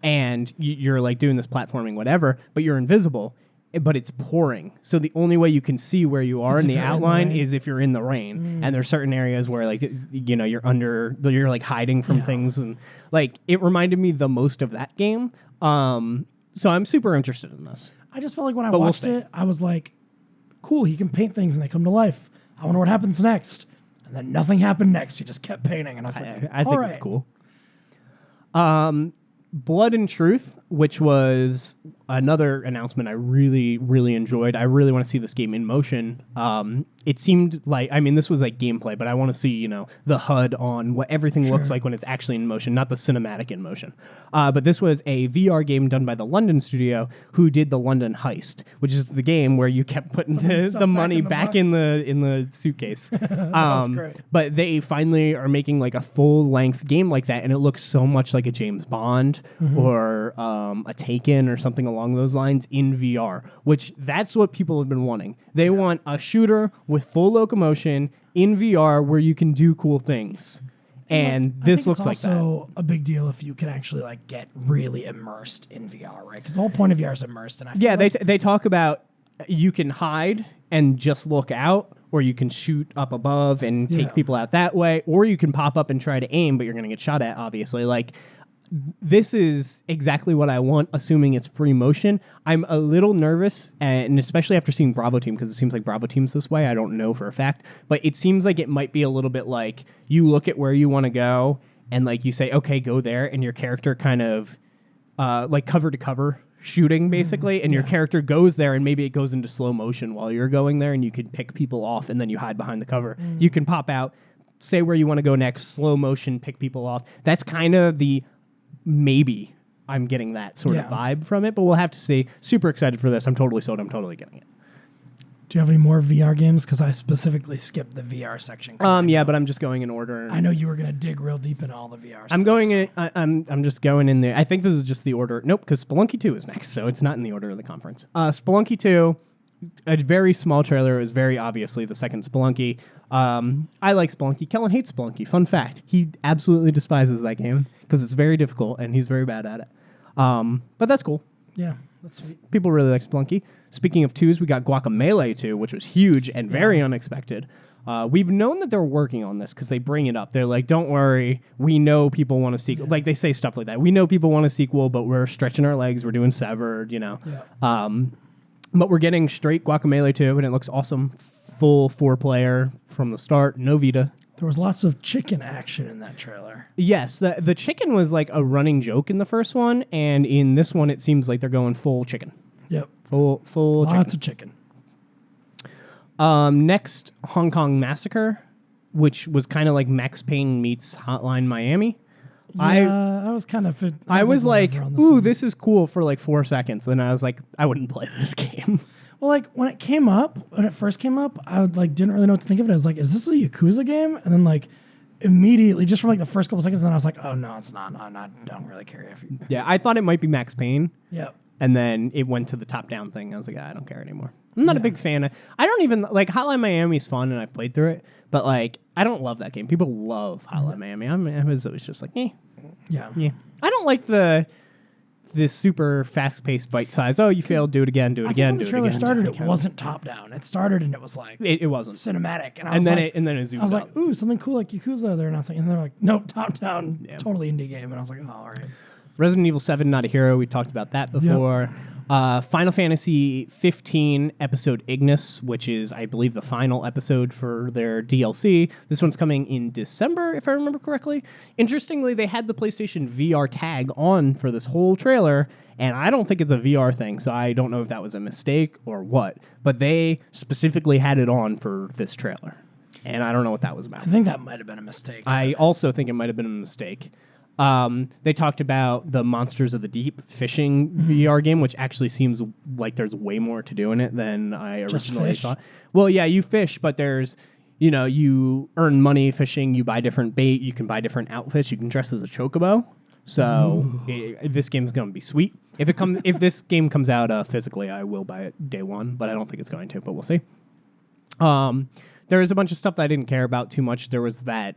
and you're like doing this platforming, whatever, but you're invisible, but it's pouring. So the only way you can see where you are in the outline is if you're in the rain. And there's certain areas where like, you know, you're like hiding from things. And like, it reminded me the most of that game. So I'm super interested in this. I just felt like when I watched it, I was like, cool, he can paint things and they come to life. I wonder what happens next. And then nothing happened next. He just kept painting. And I was like, I think it's cool. Blood and Truth, which was another announcement I really, really enjoyed. I really want to see this game in motion. It seemed like, I mean, this was like gameplay, but I want to see, you know, the HUD on what everything looks like when it's actually in motion, not the cinematic in motion. But this was a VR game done by the London studio who did the London Heist, which is the game where you kept putting the money back in the suitcase. That's great. But they finally are making like a full-length game like that, and it looks so much like a James Bond or a Taken or something along those lines in VR, which that's what people have been wanting. They want a shooter with full locomotion in VR where you can do cool things. And this looks like that. It's also a big deal if you can actually like get really immersed in VR, right? Because the whole point of VR is immersed. And I feel like they talk about you can hide and just look out, or you can shoot up above and take people out that way, or you can pop up and try to aim, but you're going to get shot at, obviously. Like, this is exactly what I want, assuming it's free motion. I'm a little nervous, and especially after seeing Bravo Team, because it seems like Bravo Team's this way. I don't know for a fact, but it seems like it might be a little bit like you look at where you want to go, and like you say, okay, go there, and your character kind of like cover to cover shooting, basically, and your character goes there, and maybe it goes into slow motion while you're going there, and you can pick people off, and then you hide behind the cover. You can pop out, say where you want to go next, slow motion, pick people off. That's kind of the... Maybe I'm getting that sort of vibe from it, but we'll have to see. Super excited for this. I'm totally sold. I'm totally getting it. Do you have any more VR games? Because I specifically skipped the VR section. Yeah, but I'm just going in order. I know you were going to dig real deep into all the VR stuff. I'm going in. I'm just going in there. I think this is just the order. Nope, because Spelunky 2 is next, so it's not in the order of the conference. Spelunky 2, a very small trailer. It was very obviously the second Spelunky. I like Spelunky. Kellen hates Spelunky. Fun fact. He absolutely despises that game because it's very difficult and he's very bad at it. But that's cool. Yeah, that's sweet. People really like Spelunky. Speaking of 2s, we got Guacamelee 2, which was huge and very unexpected. We've known that they're working on this because they bring it up. They're like, don't worry, we know people want a sequel. Like, they say stuff like that. We know people want a sequel, but we're stretching our legs. We're doing Severed, you know. Yeah. But we're getting straight Guacamelee 2, and it looks awesome. Full 4-player from the start. No Vita. There was lots of chicken action in that trailer. Yes, the chicken was like a running joke in the first one, and in this one, it seems like they're going full chicken. Yep. Full lots of chicken. Next, Hong Kong Massacre, which was kind of like Max Payne meets Hotline Miami. Yeah, I was kind of... I was like, ooh, this is cool for like 4 seconds. Then I was like, I wouldn't play this game. Well, like when it first came up, I would, like didn't really know what to think of it. I was like, is this a Yakuza game? And then like immediately, just from like the first couple seconds, then I was like, oh no, it's not. Don't really care. Yeah, I thought it might be Max Payne. Yeah. And then it went to the top-down thing. I was like, I don't care anymore. I'm not a big fan of... I don't even... Like, Hotline Miami is fun, and I've played through it. But, like, I don't love that game. People love Hotline Miami. I was always just like, Yeah. I don't like this super fast-paced bite size. Oh, you failed. Do it again. Do it again. When the trailer started, it wasn't top-down. It started, and it was like... It wasn't. Cinematic. And then it zoomed out. I was like, ooh, something cool like Yakuza they're announcing. And they're like, nope, top-down, totally indie game. And I was like, oh, all right. Resident Evil 7, Not a Hero. We talked about that before. Yep. Final Fantasy 15 episode Ignis, which is, I believe, the final episode for their DLC. This one's coming in December, if I remember correctly. Interestingly, they had the PlayStation VR tag on for this whole trailer, and I don't think it's a VR thing, so I don't know if that was a mistake or what. But they specifically had it on for this trailer, and I don't know what that was about. I think that might have been a mistake. I also think it might have been a mistake. They talked about the Monsters of the Deep fishing VR game, which actually seems like there's way more to do in it than I originally thought. Well, yeah, you fish, but there's, you earn money fishing, you buy different bait, you can buy different outfits, you can dress as a chocobo. So this game's going to be sweet. If this game comes out physically, I will buy it day one, but I don't think it's going to, but we'll see. There was a bunch of stuff that I didn't care about too much. There was that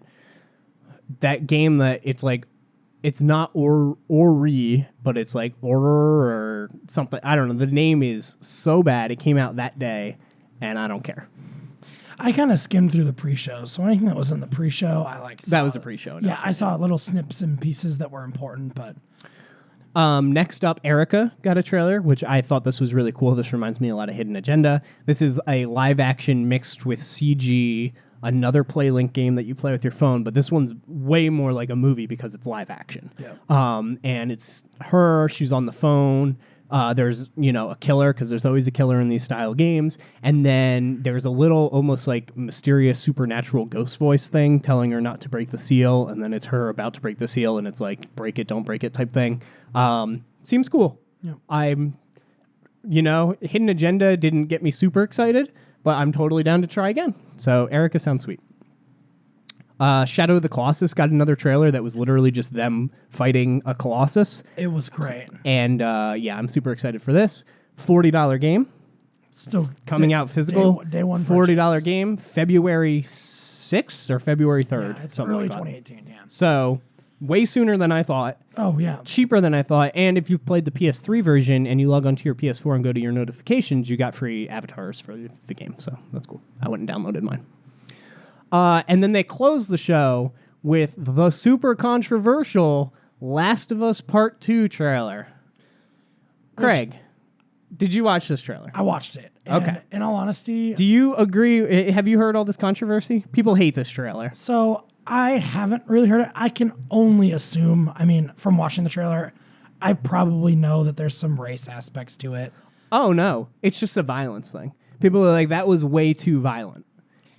game that it's not Ori, but it's like Horror or something. I don't know. The name is so bad. It came out that day, and I don't care. I kind of skimmed through the pre-show, so anything that was in the pre-show, I liked. That was a pre-show. Yeah, I saw little snips and pieces that were important, but... Next up, Erica got a trailer, which I thought this was really cool. This reminds me a lot of Hidden Agenda. This is a live action mixed with CG, another PlayLink game that you play with your phone, but this one's way more like a movie because it's live action. Yeah. And it's her, she's on the phone. There's, a killer, because there's always a killer in these style games. And then there's a little almost like mysterious supernatural ghost voice thing telling her not to break the seal. And then it's her about to break the seal, and it's like, break it, don't break it type thing. Seems cool. Yeah. Hidden Agenda didn't get me super excited, but I'm totally down to try again. So Erica sounds sweet. Shadow of the Colossus got another trailer that was literally just them fighting a Colossus. It was great. And I'm super excited for this. $40 game. Still coming out physical. Day one $40 purchase. game. February 6th or February 3rd. Yeah, it's something early like that. 2018, yeah. So way sooner than I thought. Oh, yeah. Cheaper than I thought. And if you've played the PS3 version and you log onto your PS4 and go to your notifications, you got free avatars for the game. So that's cool. I went and downloaded mine. And then they closed the show with the super controversial Last of Us Part 2 trailer. Craig, did you watch this trailer? I watched it. And Okay. in all honesty... Do you agree? Have you heard all this controversy? People hate this trailer. So I haven't really heard it. I can only assume, from watching the trailer, I probably know that there's some race aspects to it. Oh, no. It's just a violence thing. People are like, that was way too violent.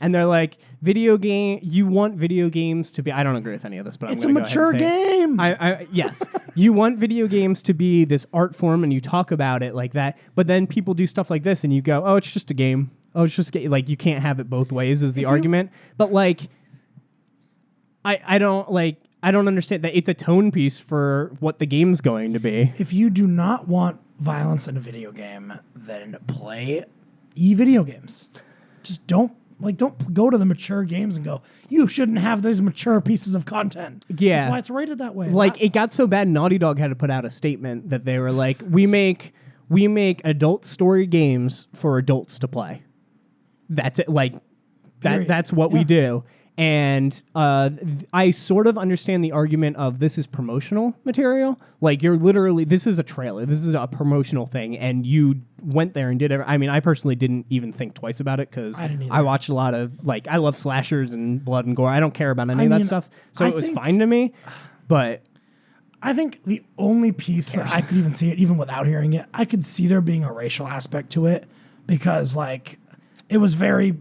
And they're like, you want video games to be, I don't agree with any of this, but It's a I'm going to go mature ahead and say game. Yes. You want video games to be this art form and you talk about it like that, but then people do stuff like this and you go, oh, it's just a game. Oh, it's just like, you can't have it both ways is the argument. But like, I don't understand that it's a tone piece for what the game's going to be. If you do not want violence in a video game, then play video games. Just don't go to the mature games and go, you shouldn't have these mature pieces of content. Yeah. That's why it's rated that way. Like, it got so bad, Naughty Dog had to put out a statement that they were like, we make adult story games for adults to play. That's it. Like, that's what we do. And I sort of understand the argument of this is promotional material. Like, this is a trailer. This is a promotional thing. And you went there and did it. I personally didn't even think twice about it because I watched a lot of, I love slashers and blood and gore. I don't care about any of that stuff. So it was fine to me. But I think the only piece that I could even see it, even without hearing it, I could see there being a racial aspect to it because, it was very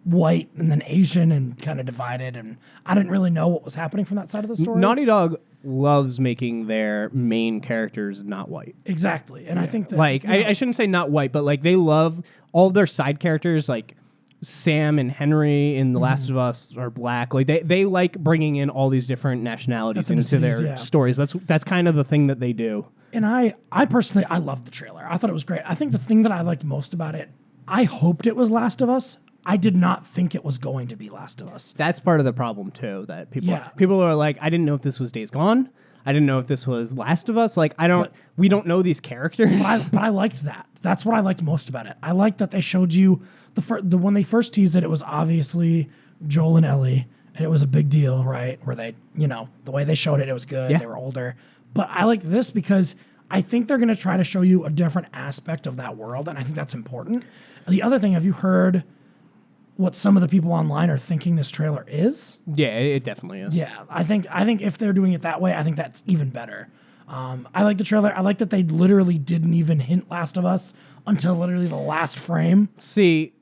white and then Asian and kind of divided, and I didn't really know what was happening from that side of the story. Naughty Dog loves making their main characters not white. Exactly. And I think that... I shouldn't say not white, but, they love all of their side characters, like Sam and Henry in The Last of Us are black. Like, they like bringing in all these different nationalities into their stories. That's kind of the thing that they do. And I personally, I loved the trailer. I thought it was great. I think the thing that I liked most about it, I hoped it was Last of Us. I did not think it was going to be Last of Us. That's part of the problem, too, that people are like, I didn't know if this was Days Gone. I didn't know if this was Last of Us. We don't know these characters. But I liked that. That's what I liked most about it. I liked that they showed you, when they first teased it, it was obviously Joel and Ellie, and it was a big deal, right? Where they, the way they showed it, it was good. Yeah. They were older. But I like this because I think they're going to try to show you a different aspect of that world, and I think that's important. The other thing, have you heard what some of the people online are thinking this trailer is? Yeah, it definitely is. Yeah, I think if they're doing it that way, I think that's even better. I like the trailer. I like that they literally didn't even hint Last of Us until literally the last frame. See,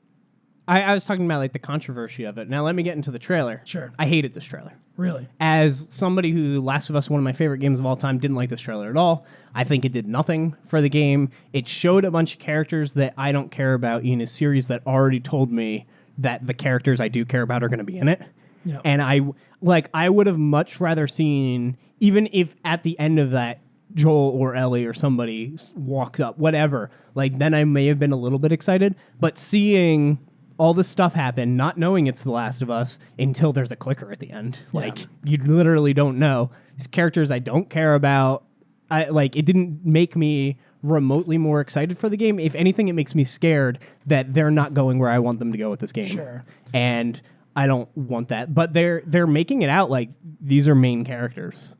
I was talking about the controversy of it. Now let me get into the trailer. Sure. I hated this trailer. Really? As somebody who Last of Us, one of my favorite games of all time, didn't like this trailer at all. I think it did nothing for the game. It showed a bunch of characters that I don't care about in a series that already told me that the characters I do care about are going to be in it. Yep. And I would have much rather seen, even if at the end of that, Joel or Ellie or somebody walks up, whatever, then I may have been a little bit excited. But seeing all this stuff happened, not knowing it's The Last of Us until there's a clicker at the end. Yeah. Like, you literally don't know. These characters I don't care about. It didn't make me remotely more excited for the game. If anything, it makes me scared that they're not going where I want them to go with this game. Sure. And I don't want that. But they're making it out like these are main characters.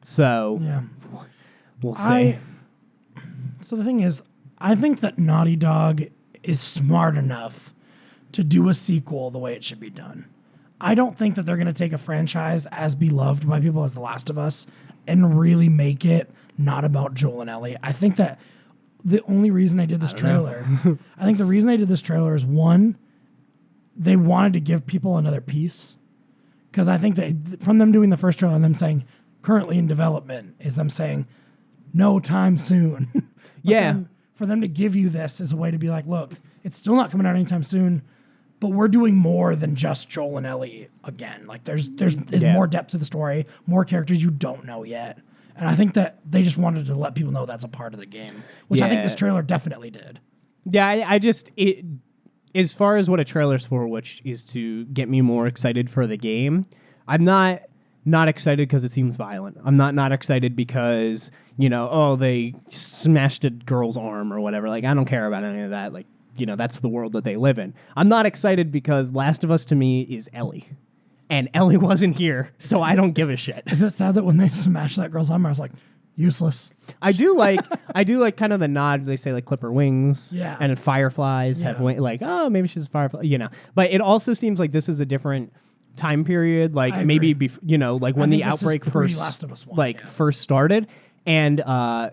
So Yeah. we'll see. So the thing is, I think that Naughty Dog is smart enough to do a sequel the way it should be done. I don't think that they're going to take a franchise as beloved by people as The Last of Us and really make it not about Joel and Ellie. I think that the only reason they did this trailer, I think the reason they did this trailer is, one, they wanted to give people another piece. Because I think that from them doing the first trailer and them saying currently in development is them saying no time soon. Yeah. For them to give you this as a way to be like, look, it's still not coming out anytime soon, but we're doing more than just Joel and Ellie again. Like there's more depth to the story, more characters you don't know yet. And I think that they just wanted to let people know that's a part of the game, which I think this trailer definitely did. Yeah, as far as what a trailer's for, which is to get me more excited for the game, I'm not excited because it seems violent. I'm not excited because, they smashed a girl's arm or whatever. Like, I don't care about any of that. Like, that's the world that they live in. I'm not excited because Last of Us to me is Ellie. And Ellie wasn't here, so I don't give a shit. Is it sad that when they smashed that girl's arm, I was like, useless? I do like kind of the nod. They say like clip her wings. Yeah. And fireflies have wings. Like, oh, maybe she's a firefly, But it also seems like this is a different time period. Like maybe, like when the outbreak first started. And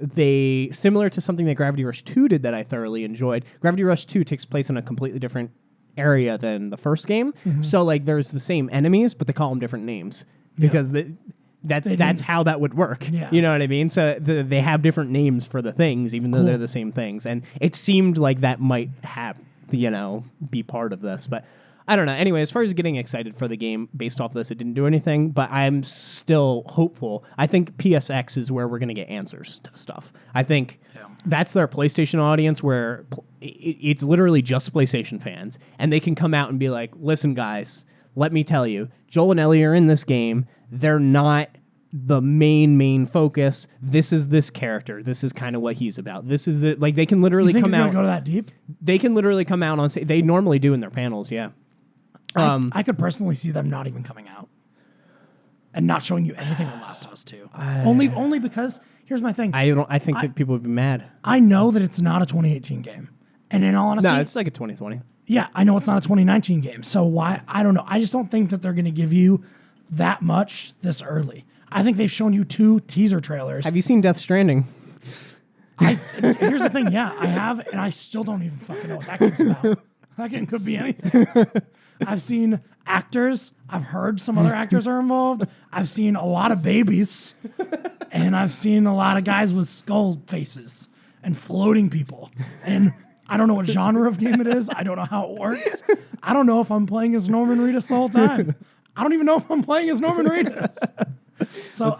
they, similar to something that Gravity Rush 2 did that I thoroughly enjoyed, Gravity Rush 2 takes place in a completely different area than the first game. Mm-hmm. So, like, there's the same enemies, but they call them different names. Because that's how that would work. Yeah. You know what I mean? So they have different names for the things, even though they're the same things. And it seemed like that might have, be part of this. But I don't know. Anyway, as far as getting excited for the game based off this, it didn't do anything, but I'm still hopeful. I think PSX is where we're going to get answers to stuff. I think that's their PlayStation audience, where it's literally just PlayStation fans, and they can come out and be like, listen, guys, let me tell you, Joel and Ellie are in this game. They're not the main focus. This is this character. This is kind of what he's about. This is they can literally come out. Go that deep? They can literally come out on. They normally do in their panels, yeah. I could personally see them not even coming out and not showing you anything on Last of Us 2. Only because here's my thing. I think that people would be mad. I know that it's not a 2018 game, and in all honesty, no, it's like a 2020. Yeah, I know it's not a 2019 game. So why? I don't know. I just don't think that they're going to give you that much this early. I think they've shown you 2 teaser trailers. Have you seen Death Stranding? Here's the thing. Yeah, I have, and I still don't even fucking know what that game's about. That game could be anything. I've seen actors. I've heard some other actors are involved. I've seen a lot of babies. And I've seen a lot of guys with skull faces and floating people. And I don't know what genre of game it is. I don't know how it works. I don't know if I'm playing as Norman Reedus the whole time. I don't even know if I'm playing as Norman Reedus. So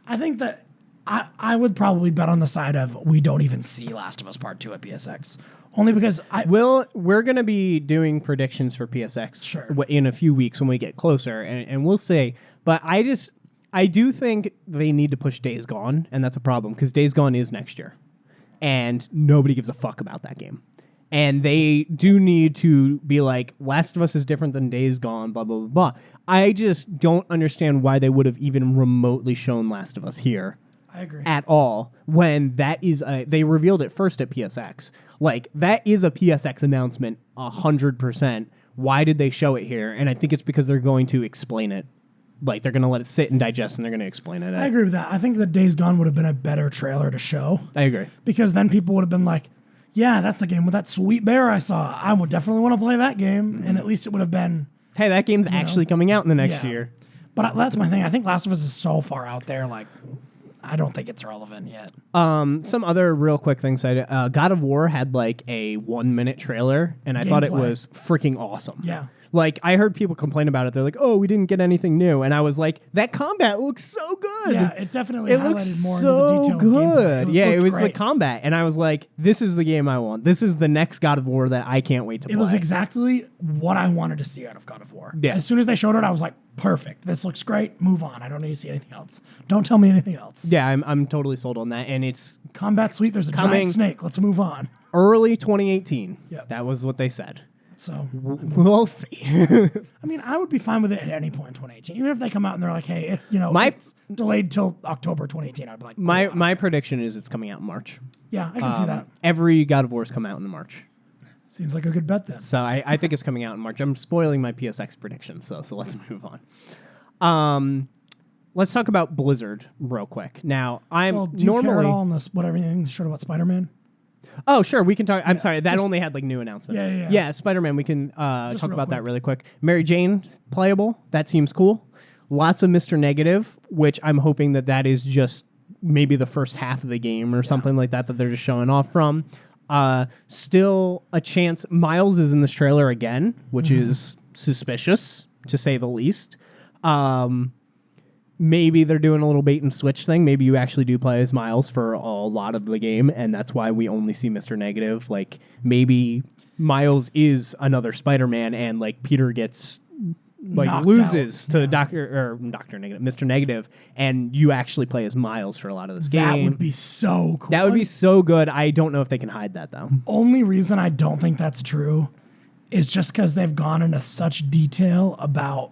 I think that I would probably bet on the side of we don't even see Last of Us Part 2 at PSX. Only because we're going to be doing predictions for PSX in a few weeks when we get closer, and we'll see. But I do think they need to push Days Gone, and that's a problem because Days Gone is next year, and nobody gives a fuck about that game. And they do need to be like, Last of Us is different than Days Gone, blah, blah, blah, blah. I just don't understand why they would have even remotely shown Last of Us here. I agree. At all, when that is they revealed it first at PSX. Like, that is a PSX announcement 100%. Why did they show it here? And I think it's because they're going to explain it. Like, they're going to let it sit and digest, and they're going to explain it. I agree with that. I think that Days Gone would have been a better trailer to show. I agree. Because then people would have been like, yeah, that's the game with that sweet bear I saw. I would definitely want to play that game. And at least it would have been... Hey, that game's actually coming out in the next year. But that's my thing. I think Last of Us is so far out there, like... I don't think it's relevant yet. Some other real quick things. God of War had like a 1-minute trailer, and I thought it was freaking awesome. Yeah. Like, I heard people complain about it. They're like, "Oh, we didn't get anything new," and I was like, "That combat looks so good." Yeah, it definitely It highlighted looks more so into the detail good. of gameplay. Yeah, it was the great. combat, and I was like, "This is the game I want. This is the next God of War that I can't wait to play." It was exactly what I wanted to see out of God of War. Yeah. As soon as they showed it, I was like, perfect. This looks great. Move on. I don't need to see anything else. Don't tell me anything else. Yeah, I'm totally sold on that, and it's Combat sweet. There's a Coming- giant snake. Let's move on. early 2018. Yep. That was what they said. So, We'll see. I mean, I would be fine with it at any point in 2018. Even if they come out and they're like, hey, it's delayed till October 2018, I'd be like, my prediction is it's coming out in March. yeah, I can see that. Every God of War's come out in March. Seems like a good bet then. So I think it's coming out in March. I'm spoiling my PSX prediction, so let's move on. Let's talk about Blizzard real quick. Now, Well, do you care at all on this? What everything showed about Spider-Man? Oh, sure, we can talk. I'm sorry, that only had like new announcements. Yeah. Spider-Man, we can talk real about that quick. really quick. Mary Jane's playable. That seems cool. Lots of Mr. Negative, which I'm hoping that is just maybe the first half of the game or something like that they're just showing off from. Still a chance. Miles is in this trailer again, which is suspicious to say the least. Maybe they're doing a little bait and switch thing. Maybe you actually do play as Miles for a lot of the game, and that's why we only see Mr. Negative. Like, maybe Miles is another Spider-Man, and like Peter gets Knocked loses out. to Doctor Negative, Mr. Negative, and you actually play as Miles for a lot of this game. That would be so cool. That would be so good. I don't know if they can hide that though. Only reason I don't think that's true is just because they've gone into such detail about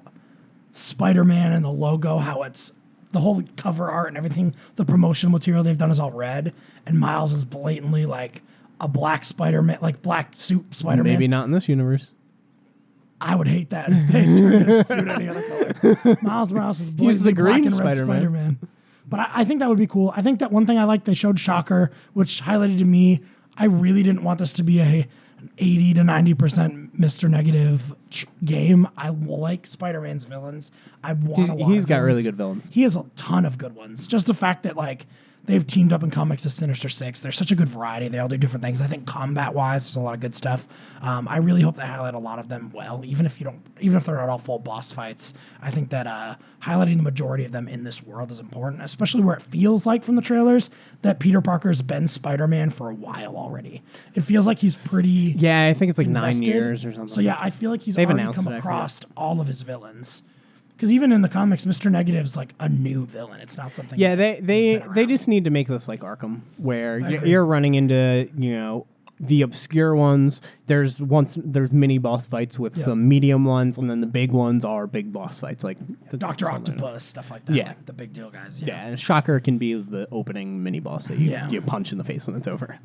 Spider-Man and the logo, how it's the whole cover art and everything, the promotional material they've done is all red, and Miles is blatantly like a black Spider-Man, like black suit Spider-Man. Maybe not in this universe. I would hate that if they turned his suit any other color. Miles Morales is blatantly the green black and red Spider-Man. Spider-Man. But I think that would be cool. I think that one thing I liked, they showed Shocker, which highlighted to me, I really didn't want this to be an 80 to 90% Mr. Negative game. I like Spider-Man's villains. I want a lot He's of got really villains. good villains. He has a ton of good ones. Just the fact that like they've teamed up in comics as Sinister Six. There's such a good variety. They all do different things. I think combat-wise, there's a lot of good stuff. I really hope they highlight a lot of them well, even if they're not all full boss fights. I think that highlighting the majority of them in this world is important, especially where it feels like from the trailers that Peter Parker's been Spider-Man for a while already. It feels like he's pretty Yeah, I think it's like invested. 9 years or something. So yeah, I feel like he's They've already announced come it, I across all of his villains. Because even in the comics, Mr. Negative's like a new villain. It's not something. Yeah, he's been they around. just need to make this like Arkham, where agree. you're running into the obscure ones. There's mini boss fights with some medium ones, and then the big ones are big boss fights, like Dr. something. Octopus, stuff like that. Yeah. Like the big deal guys. Yeah, and Shocker can be the opening mini boss that you punch in the face and it's over.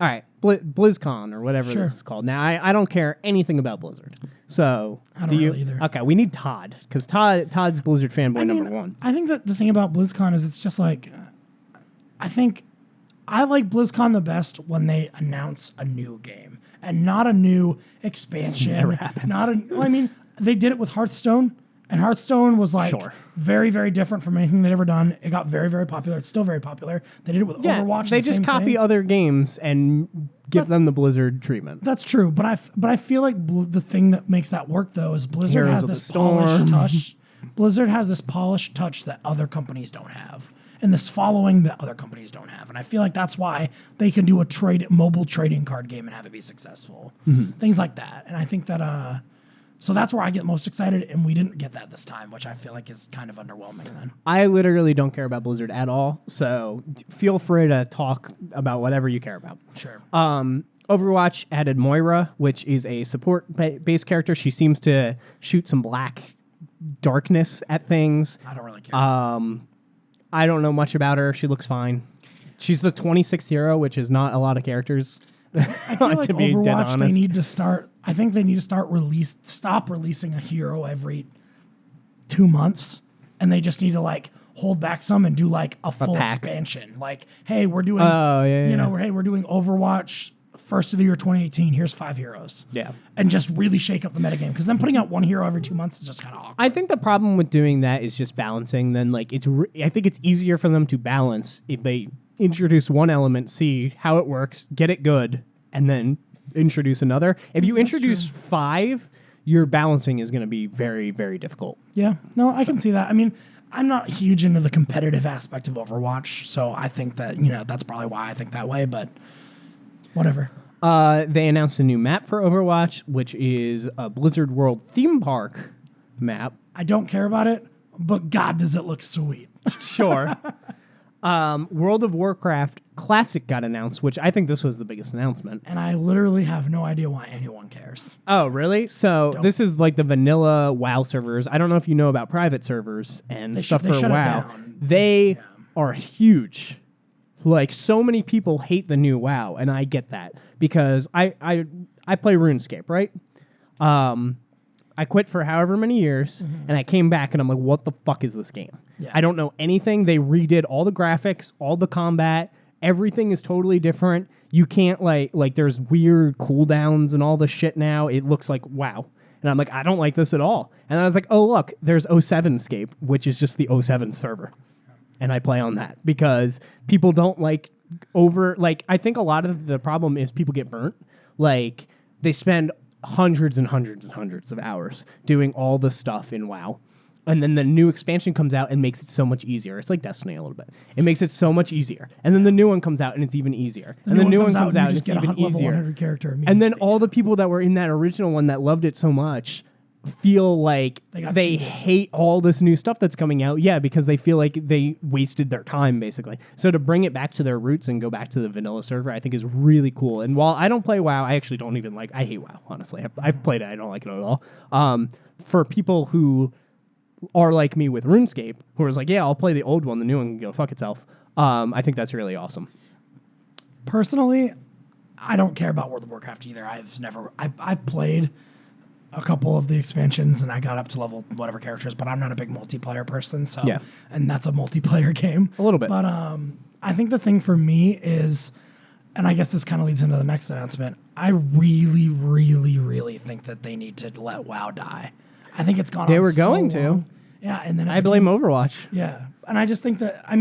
All right, BlizzCon or whatever Sure. this is called. Now, I don't care anything about Blizzard. So, I don't do you? really either. Okay, we need Todd because Todd's Blizzard fanboy number one. I think that the thing about BlizzCon is it's just like, I think I like BlizzCon the best when they announce a new game and not a new expansion. never happens. I mean, they did it with Hearthstone, and Hearthstone was like Sure. very, very different from anything they'd ever done. It got very, very popular. It's still very popular. They did it with Yeah, Overwatch. they the just same copy thing. other games and give them the Blizzard treatment. That's true, but I feel like the thing that makes that work though is Blizzard Heroes has of the this polished Storm. touch. Blizzard has this polished touch that other companies don't have, and this following that other companies don't have. And I feel like that's why they can do a mobile trading card game and have it be successful. Things like that. And I think that so that's where I get most excited, and we didn't get that this time, which I feel like is kind of underwhelming then. I literally don't care about Blizzard at all, so feel free to talk about whatever you care about. Sure. Overwatch added Moira, which is a support-based character. She seems to shoot some black darkness at things. I don't really care. I don't know much about her. She looks fine. She's the 26th hero, which is not a lot of characters. I feel like to be dead Overwatch, they honest. need to start. I think they need to stop releasing a hero every 2 months, and they just need to like hold back some and do like a full pack. expansion. Like, hey, we're doing, we're doing Overwatch first of the year 2018. Here's 5 heroes. Yeah. and just really shake up the metagame. Because then putting out one hero every 2 months is just kind of awkward. I think the problem with doing that is just balancing. Then, like, I think it's easier for them to balance if they introduce one element, see how it works, get it good, and then introduce another. If you That's introduce true. 5, your balancing is going to be very, very difficult. Yeah, no, I can see that. I mean, I'm not huge into the competitive aspect of Overwatch, so I think that, that's probably why I think that way, but whatever. They announced a new map for Overwatch, which is a Blizzard World theme park map. I don't care about it, but God, does it look sweet. Sure. World of Warcraft Classic got announced, which I think this was the biggest announcement. And I literally have no idea why anyone cares. Oh, really? So this is like the vanilla WoW servers. I don't know if you know about private servers and stuff they for shut it WoW. down. They are huge. Like, so many people hate the new WoW, and I get that because I play RuneScape, right? I quit for however many years, and I came back, and I'm like, what the fuck is this game? Yeah. I don't know anything. They redid all the graphics, all the combat. Everything is totally different. You can't, like there's weird cooldowns and all the shit now. It looks like WoW. And I'm like, I don't like this at all. And then I was like, oh, look, there's 07scape, which is just the 07 server. And I play on that because people don't like I think a lot of the problem is people get burnt. Like, they spend hundreds and hundreds and hundreds of hours doing all the stuff in WoW. And then the new expansion comes out and makes it so much easier. It's like Destiny a little bit. It makes it so much easier. And then the new one comes out and it's even easier. And the new one comes out and it's even level easier. 100 character immediately. And then all the people that were in that original one that loved it so much feel like they hate all this new stuff that's coming out. Yeah, because they feel like they wasted their time, basically. So to bring it back to their roots and go back to the vanilla server, I think is really cool. And while I don't play WoW, I actually don't even I hate WoW, honestly. I've played it. I don't like it at all. For people who are like me with RuneScape, who is like, yeah, I'll play the old one, the new one can go fuck itself. I think that's really awesome. Personally, I don't care about World of Warcraft either. I've played a couple of the expansions and I got up to level whatever characters, but I'm not a big multiplayer person. So, Yeah. And that's a multiplayer game. A little bit. But I think the thing for me is, and I guess this kind of leads into the next announcement, I really, really, really think that they need to let WoW die. I think it's gone on They were so going to. long. Yeah, and then I blame Overwatch. Yeah, and I just think that, I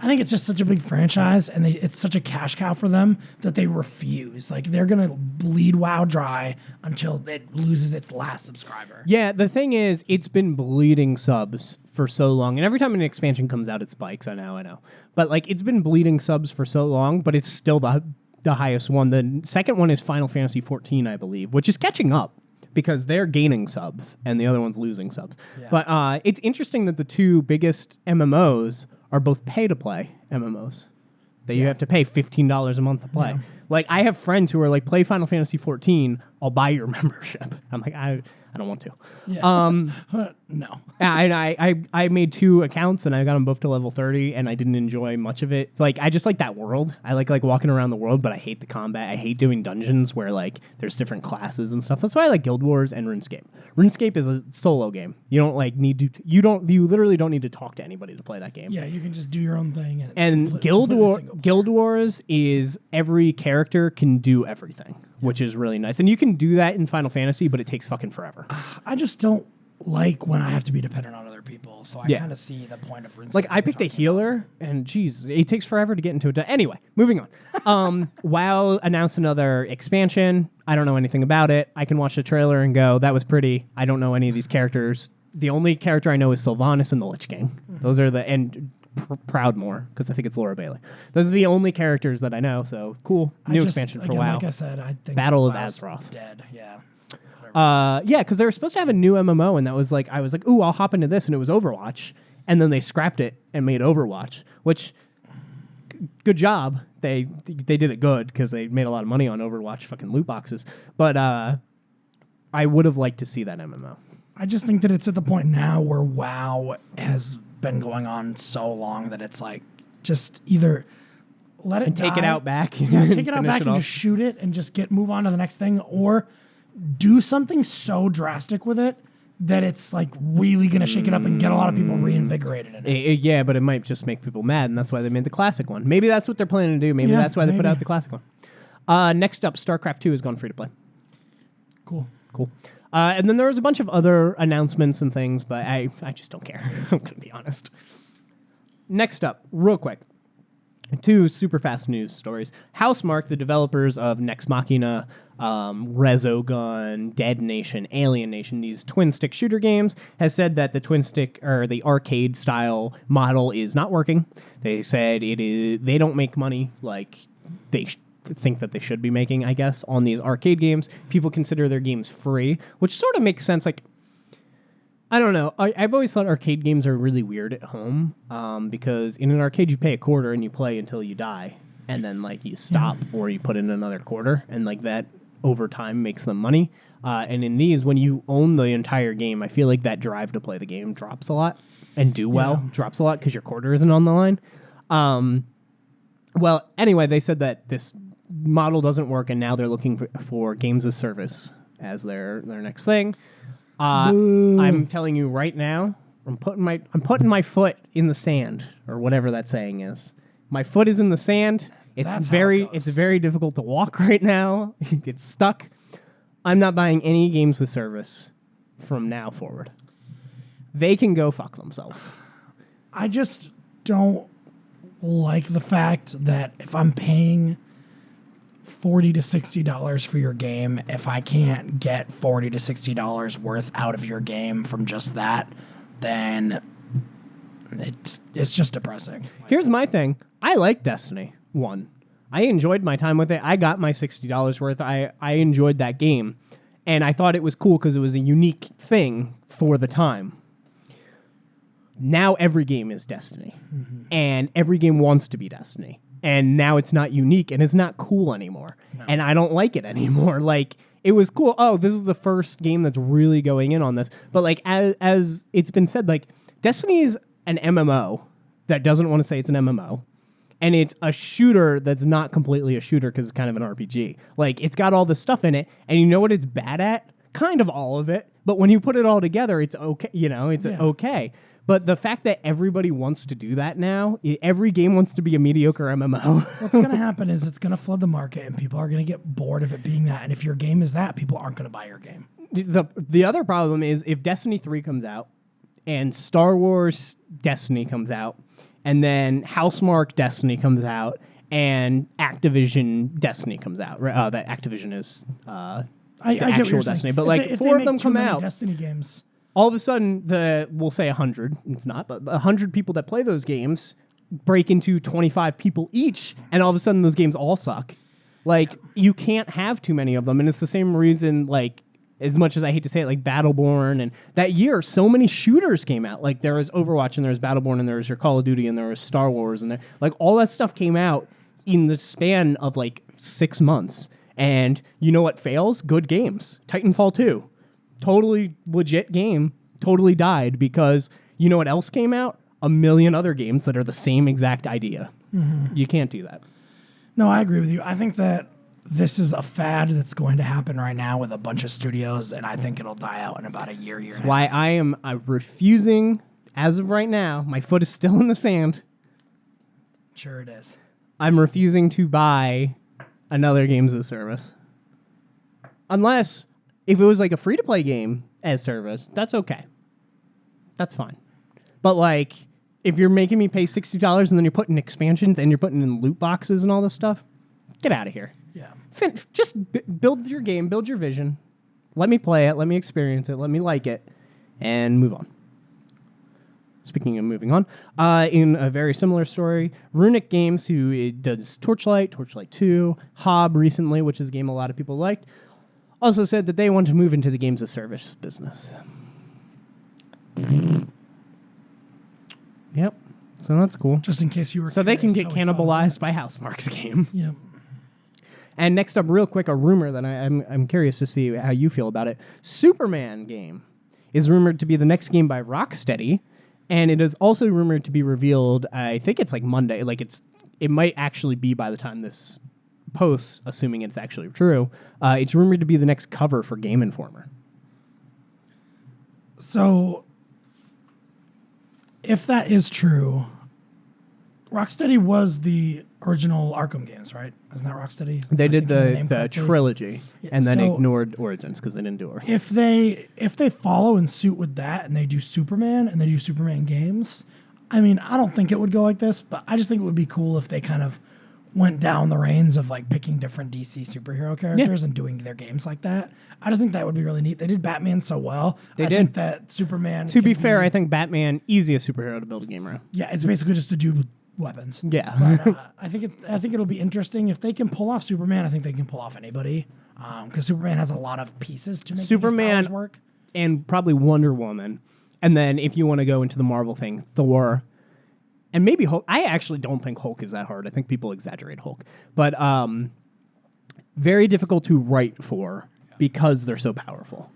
think it's just such a big franchise, and it's such a cash cow for them that they refuse. Like, they're going to bleed WoW dry until it loses its last subscriber. Yeah, the thing is, it's been bleeding subs for so long. And every time an expansion comes out, it spikes. I know. But, it's been bleeding subs for so long, but it's still the highest one. The second one is Final Fantasy XIV, I believe, which is catching up because they're gaining subs and the other one's losing subs. Yeah. But it's interesting that the two biggest MMOs are both pay-to-play MMOs that you have to pay $15 a month to play. Yeah. I have friends who are play Final Fantasy XIV, I'll buy your membership. I'm like, I don't want to. Yeah. No. And I made 2 accounts and I got them both to level 30 and I didn't enjoy much of it. I just like that world. I like walking around the world, but I hate the combat. I hate doing dungeons where there's different classes and stuff. That's why I like Guild Wars and RuneScape. RuneScape is a solo game. You don't need to you literally don't need to talk to anybody to play that game. Yeah, you can just do your own thing. And Guild Wars is every character can do everything, which is really nice. And you can do that in Final Fantasy, but it takes fucking forever. I just don't like when I have to be dependent on other people, so I kind of see the point of RuneScape. I picked a healer, and geez, it takes forever to get into it. Anyway, moving on. WoW announced another expansion. I don't know anything about it. I can watch the trailer and go, that was pretty. I don't know any of these characters. The only character I know is Sylvanas and the Lich King. Mm-hmm. Those are and Proudmoore, because I think it's Laura Bailey. Those are the only characters that I know, so cool. New expansion for WoW. Like I said, I think Battle of WoW's Azeroth. Dead, yeah. Yeah, because they were supposed to have a new MMO, and that was I was like, ooh, I'll hop into this, and it was Overwatch. And then they scrapped it and made Overwatch, which, good job. They did it good, because they made a lot of money on Overwatch fucking loot boxes. But I would have liked to see that MMO. I just think that it's at the point now where WoW has been going on so long that it's just either let it and die, take it out back. Yeah, take it out back and just shoot it and just move on to the next thing, or do something so drastic with it that it's really going to shake it up and get a lot of people reinvigorated in it. Yeah, but it might just make people mad, and that's why they made the classic one. Maybe that's what they're planning to do. Maybe that's why they put out the classic one. Next up, StarCraft 2 has gone free to play. Cool. And then there was a bunch of other announcements and things, but I just don't care. I'm going to be honest. Next up, real quick. Two super fast news stories. Housemarque, the developers of Nex Machina, Resogun, Dead Nation, Alien Nation, these twin-stick shooter games, has said that the twin-stick or the arcade-style model is not working. They said they don't make money like they think that they should be making, I guess, on these arcade games. People consider their games free, which sort of makes sense. Like, I don't know. I've always thought arcade games are really weird at home because in an arcade you pay a quarter and you play until you die, and then like you stop or you put in another quarter, and like that over time makes them money. And in these, when you own the entire game, I feel like that drive to play the game drops a lot and do well drops a lot because your quarter isn't on the line. Well, anyway, they said that this model doesn't work, and now they're looking for games as service as their next thing. I'm telling you right now, I'm putting my foot in the sand, or whatever that saying is. My foot is in the sand. It's very difficult to walk right now. It's stuck. I'm not buying any games with service from now forward. They can go fuck themselves. I just don't like the fact that if I'm paying $40 to $60 for your game, if I can't get $40 to $60 worth out of your game from just that, then it's just depressing. Here's my thing. I like Destiny 1. I enjoyed my time with it. I got my $60 worth. I enjoyed that game. And I thought it was cool because it was a unique thing for the time. Now every game is Destiny. Mm-hmm. And every game wants to be Destiny. And now it's not unique and it's not cool anymore. No. And I don't like it anymore. Like, it was cool. Oh, this is the first game that's really going in on this. But like, as it's been said, like, Destiny is an MMO that doesn't want to say it's an MMO. And it's a shooter that's not completely a shooter because it's kind of an RPG. Like, it's got all this stuff in it. And you know what it's bad at? Kind of all of it. But when you put it all together, it's okay. You know, it's okay. But the fact that everybody wants to do that now, every game wants to be a mediocre MMO. What's going to happen is it's going to flood the market and people are going to get bored of it being that. And if your game is that, people aren't going to buy your game. The other problem is if Destiny 3 comes out and Star Wars Destiny comes out and then Housemarque Destiny comes out and Activision Destiny comes out. That Activision is the actual Destiny. But like, if four of them come out. Destiny games. All of a sudden, we'll say 100, it's not, but 100 people that play those games break into 25 people each, and all of a sudden those games all suck. Like, you can't have too many of them, and it's the same reason, like, as much as I hate to say it, like Battleborn, and that year, so many shooters came out. Like, there was Overwatch, and there was Battleborn, and there was your Call of Duty, and there was Star Wars, and like, all that stuff came out in the span of, like, 6 months. And you know what fails? Good games. Titanfall 2. Totally legit game, totally died because you know what else came out? A million other games that are the same exact idea. Mm-hmm. You can't do that. No, I agree with you. I think that this is a fad that's going to happen right now with a bunch of studios, and I think it'll die out in about a year. That's why I am refusing, as of right now, my foot is still in the sand. Sure it is. I'm refusing to buy another games as a service. Unless... if it was like a free-to-play game as service, that's okay. That's fine. But like, if you're making me pay $60 and then you're putting expansions and you're putting in loot boxes and all this stuff, get out of here. Yeah. Just build your game, build your vision. Let me play it, let me experience it, let me like it, and move on. Speaking of moving on, in a very similar story, Runic Games, who does Torchlight 2, Hob recently, which is a game a lot of people liked, also said that they want to move into the games of service business. Yep. So that's cool. Just in case you were so they can get cannibalized by Housemarque's game. Yep. And next up, real quick, a rumor that I'm curious to see how you feel about it. Superman game is rumored to be the next game by Rocksteady, and it is also rumored to be revealed, I think it's like Monday. Like it might actually be by the time this posts, assuming it's actually true. It's rumored to be the next cover for Game Informer. So, if that is true, Rocksteady was the original Arkham games, right? Isn't that Rocksteady? They did the trilogy and then ignored Origins because they didn't do it. If they follow in suit with that and they do Superman and they do Superman games, I mean, I don't think it would go like this, but I just think it would be cool if they kind of went down the reins of like picking different DC superhero characters and doing their games like that. I just think that would be really neat. They did Batman so well. I think that Superman. To be fair, I think Batman easiest superhero to build a game around. Yeah, it's basically just a dude with weapons. Yeah, But I think it'll be interesting if they can pull off Superman. I think they can pull off anybody because Superman has a lot of pieces to make Superman his powers work. And probably Wonder Woman, and then if you want to go into the Marvel thing, Thor. And maybe Hulk. I actually don't think Hulk is that hard. I think people exaggerate Hulk. But very difficult to write for because they're so powerful.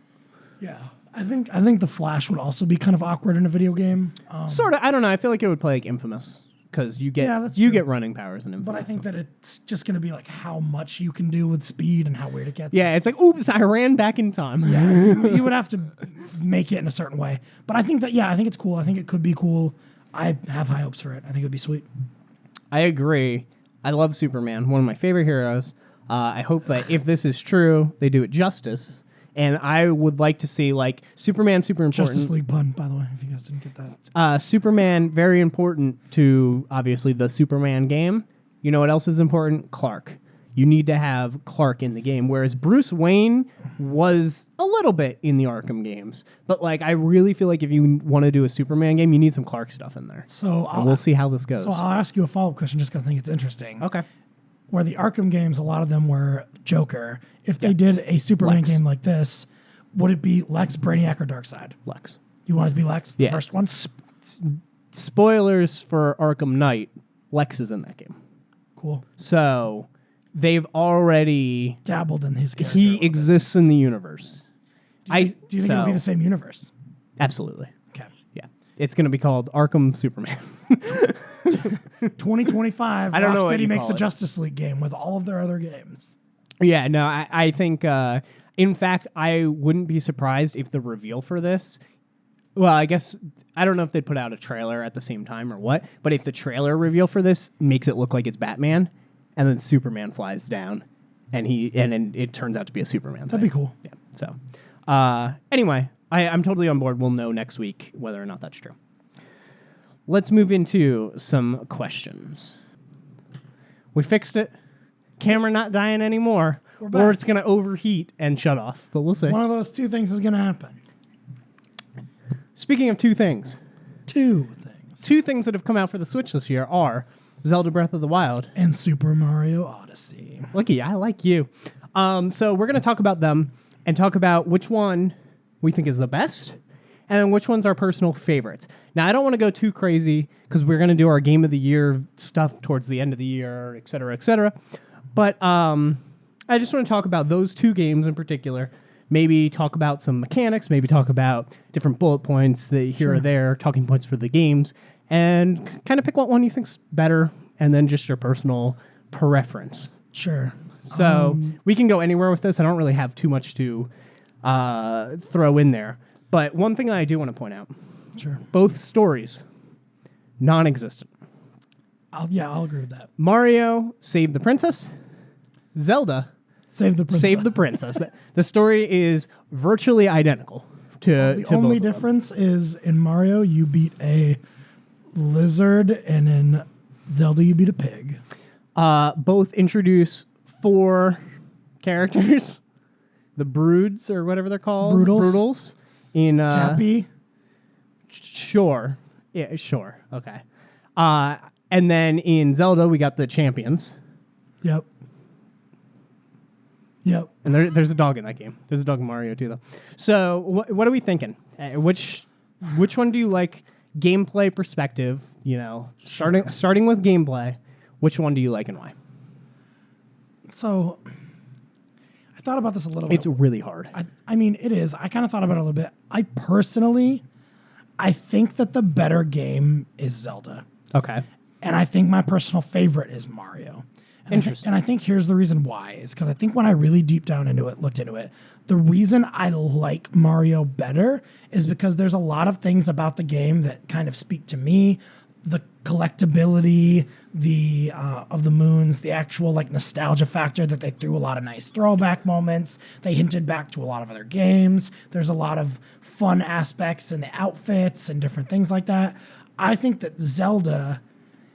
Yeah. I think the Flash would also be kind of awkward in a video game. Sort of. I don't know. I feel like it would play like Infamous because you get running powers in Infamous. But I think that it's just going to be like how much you can do with speed and how weird it gets. Yeah, it's like, oops, I ran back in time. Yeah, you would have to make it in a certain way. But I think it's cool. I think it could be cool. I have high hopes for it. I think it would be sweet. I agree. I love Superman, one of my favorite heroes. I hope that if this is true, they do it justice. And I would like to see, like, Superman, super important. Justice League pun, by the way, if you guys didn't get that. Superman, very important to, obviously, the Superman game. You know what else is important? Clark. You need to have Clark in the game, whereas Bruce Wayne was a little bit in the Arkham games. But, like, I really feel like if you want to do a Superman game, you need some Clark stuff in there. So we'll see how this goes. So I'll ask you a follow-up question just because I think it's interesting. Okay. Where the Arkham games, a lot of them were Joker. If they did a Superman game like this, would it be Lex, Brainiac, or Darkseid? Lex. You want it to be Lex, the first one? Spoilers for Arkham Knight. Lex is in that game. Cool. So they've already dabbled in his character. He exists in the universe. Do you think it'll be the same universe? Absolutely. Okay. Yeah. It's going to be called Arkham Superman. 2025, I don't know what Rocksteady you makes call a it. Justice League game with all of their other games. Yeah, no, I think, in fact, I wouldn't be surprised if the reveal for this, well, I guess, I don't know if they'd put out a trailer at the same time or what, but if the trailer reveal for this makes it look like it's Batman, and then Superman flies down, and then it turns out to be a Superman That'd be cool. Yeah, so, anyway, I'm totally on board. We'll know next week whether or not that's true. Let's move into some questions. We fixed it. Camera not dying anymore, or it's going to overheat and shut off, but we'll see. One of those two things is going to happen. Speaking of two things. Two things. Two things that have come out for the Switch this year are Zelda Breath of the Wild. And Super Mario Odyssey. Looky, I like you. So we're going to talk about them and talk about which one we think is the best and then which one's our personal favorites. Now, I don't want to go too crazy because we're going to do our Game of the Year stuff towards the end of the year, et cetera, et cetera. But I just want to talk about those two games in particular. Maybe talk about some mechanics, maybe talk about different bullet points that here or there, talking points for the games, and kind of pick what one you think's better, and then just your personal preference. Sure. So we can go anywhere with this. I don't really have too much to throw in there. But one thing that I do want to point out, both stories, non-existent. I'll agree with that. Mario saved the princess. Zelda Save the princess. The story is virtually identical to the only difference is in Mario you beat a lizard and in Zelda you beat a pig. Both introduce 4 characters, the Broods or whatever they're called, Broodals. In Cappy. Sure, yeah, sure, okay. And then in Zelda we got the champions. Yep. And there's a dog in that game. There's a dog in Mario too, though. So what are we thinking? Which one do you like? Gameplay perspective, starting with gameplay. Which one do you like and why? So I thought about this a little bit. It's really hard. I mean, it is. I kind of thought about it a little bit. I think that the better game is Zelda. Okay. And I think my personal favorite is Mario. Interesting. And I think here's the reason why is because I think when I really looked into it, the reason I like Mario better is because there's a lot of things about the game that kind of speak to me. The collectability, of the moons, the actual like nostalgia factor that they threw a lot of nice throwback moments. They hinted back to a lot of other games. There's a lot of fun aspects in the outfits and different things like that. I think that Zelda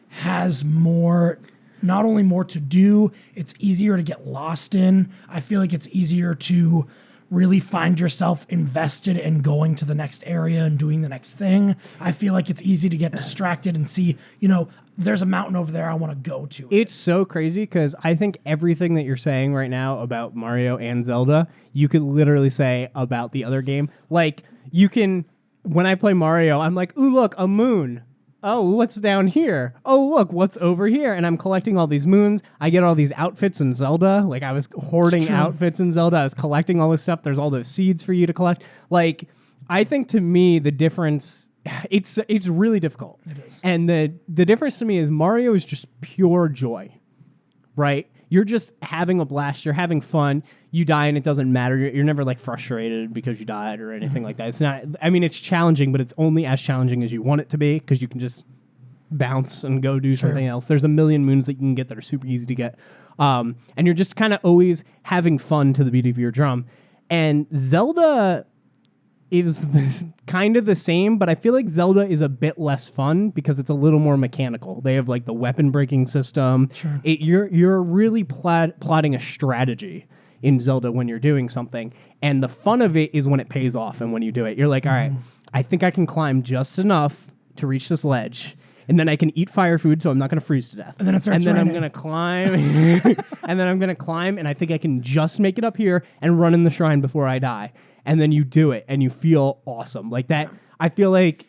has more, not only more to do, it's easier to get lost in. I feel like it's easier to really find yourself invested in going to the next area and doing the next thing. I feel like it's easy to get distracted and see, there's a mountain over there I want to go to. It's so crazy because I think everything that you're saying right now about Mario and Zelda, you could literally say about the other game. Like, when I play Mario, I'm like, ooh, look, a moon. Oh, what's down here? Oh, look, what's over here? And I'm collecting all these moons. I get all these outfits in Zelda. Like, I was hoarding outfits in Zelda. I was collecting all this stuff. There's all those seeds for you to collect. Like, I think to me, the difference, it's really difficult. It is. And the difference to me is Mario is just pure joy, right? You're just having a blast. You're having fun. You die and it doesn't matter. You're never like frustrated because you died or anything like that. It's not, I mean, it's challenging, but it's only as challenging as you want it to be because you can just bounce and go do something else. There's a million moons that you can get that are super easy to get. And you're just kind of always having fun to the beat of your drum. And Zelda is kind of the same, but I feel like Zelda is a bit less fun because it's a little more mechanical. They have like the weapon breaking system. Sure. You're really plotting a strategy in Zelda when you're doing something, and the fun of it is when it pays off and when you do it. You're like, all right, I think I can climb just enough to reach this ledge, and then I can eat fire food, so I'm not going to freeze to death. And then it starts I'm raining. going to climb, and then I'm going to climb, and I think I can just make it up here and run in the shrine before I die. And then you do it, and you feel awesome. Like that, I feel like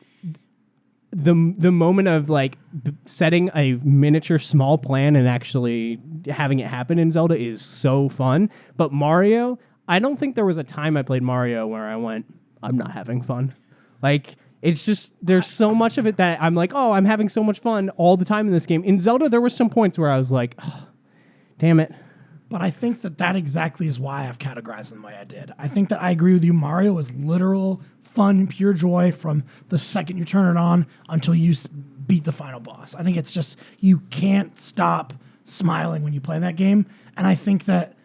the moment of like setting a miniature small plan and actually having it happen in Zelda is so fun. But Mario, I don't think there was a time I played Mario where I went, I'm not having fun. Like, it's just, there's so much of it that I'm like, oh, I'm having so much fun all the time in this game. In Zelda, there were some points where I was like, oh, damn it. But I think that exactly is why I've categorized them the way I did. I think that I agree with you. Mario is literal fun, pure joy from the second you turn it on until you beat the final boss. I think it's just, you can't stop smiling when you play that game. And I think that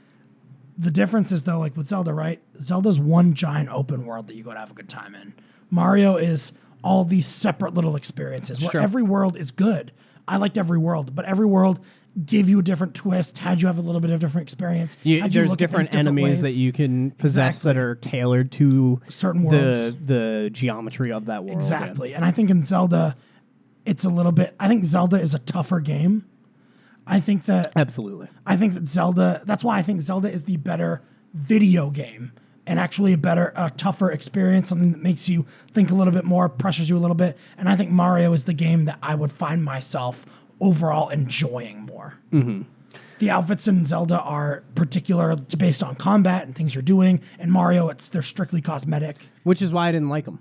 the difference is, though, like with Zelda, right? Zelda's one giant open world that you go to have a good time in. Mario is all these separate little experiences where every world is good. I liked every world, but every world give you a different twist, had you have a little bit of different experience. There's different enemies that you can possess that are tailored to certain worlds. The geometry of that world. Exactly. And I think in Zelda, it's a little bit, I think Zelda is a tougher game. Absolutely. I think that Zelda, that's why I think Zelda is the better video game and actually a tougher experience, something that makes you think a little bit more, pressures you a little bit. And I think Mario is the game that I would find myself overall enjoying more. Mm-hmm. The outfits in Zelda are particular based on combat and things you're doing. And Mario, they're strictly cosmetic. Which is why I didn't like them.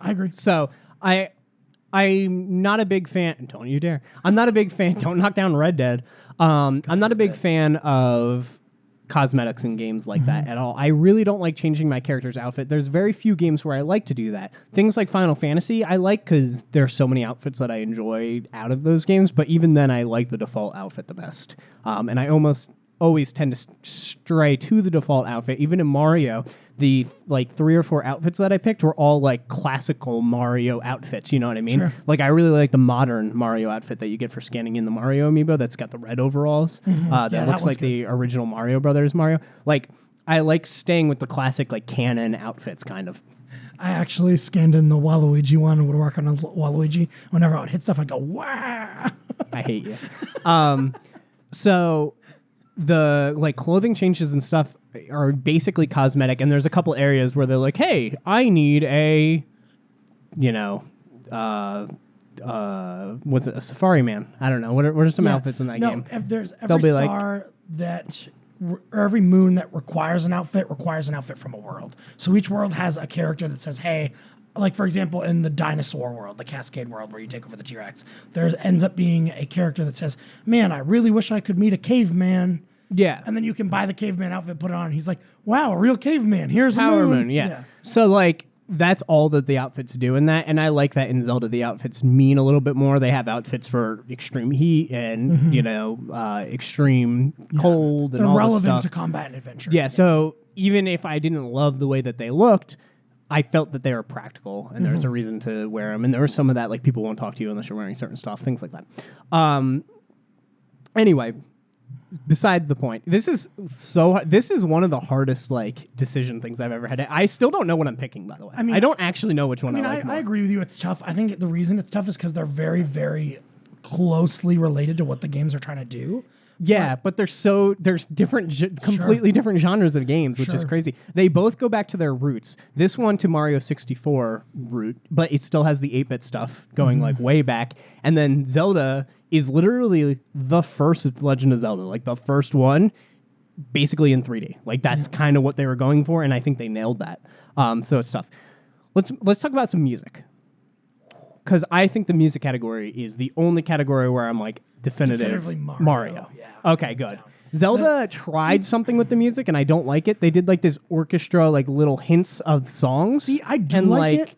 I agree. So I'm not a big fan. Don't you dare. I'm not a big fan. Don't knock down Red Dead. I'm not a big fan of cosmetics in games like that at all. I really don't like changing my character's outfit. There's very few games where I like to do that. Things like Final Fantasy, I like because there's so many outfits that I enjoy out of those games, but even then I like the default outfit the best. And I almost always tend to stray to the default outfit. Even in Mario, the like 3 or 4 outfits that I picked were all like classical Mario outfits. You know what I mean? Sure. Like I really like the modern Mario outfit that you get for scanning in the Mario amiibo. That's got the red overalls. That looks like the original Mario Brothers Mario. Like I like staying with the classic like canon outfits kind of. I actually scanned in the Waluigi one and would work on a Waluigi. Whenever I would hit stuff, I'd go, wow. I hate you. So the like clothing changes and stuff are basically cosmetic, and there's a couple areas where they're like, hey, I need a, what's it, a safari man? I don't know. What are some outfits in that game? If there's every star or every moon that requires an outfit from a world. So each world has a character that says, hey, like for example, in the dinosaur world, the Cascade world where you take over the T-Rex, there ends up being a character that says, man, I really wish I could meet a caveman. Yeah. And then you can buy the caveman outfit, put it on, and he's like, wow, a real caveman. Here's Power a moon. Moon. Yeah. So like that's all that the outfits do in that, and I like that in Zelda the outfits mean a little bit more. They have outfits for extreme heat and extreme cold and They're all this relevant stuff. to combat and adventure. Yeah, so even if I didn't love the way that they looked, I felt that they were practical, and there's a reason to wear them. And there was some of that, like people won't talk to you unless you're wearing certain stuff, things like that. Anyway, besides the point, this is one of the hardest like decision things I've ever had. I still don't know what I'm picking, by the way. I mean, I don't actually know which one I like more. I agree with you. It's tough. I think the reason it's tough is because they're very, very closely related to what the games are trying to do. Yeah, but there's different, completely different genres of games, which is crazy. They both go back to their roots. This one to Mario 64 root, but it still has the 8-bit stuff going like way back. And then Zelda is literally the first Legend of Zelda, like the first one, basically in 3D. Like that's kind of what they were going for, and I think they nailed that. So it's tough. Let's talk about some music. Because I think the music category is the only category where I'm like definitively Mario. Yeah, okay, good. Down. Zelda tried something with the music, and I don't like it. They did like this orchestra, like little hints of songs. See, I do like it,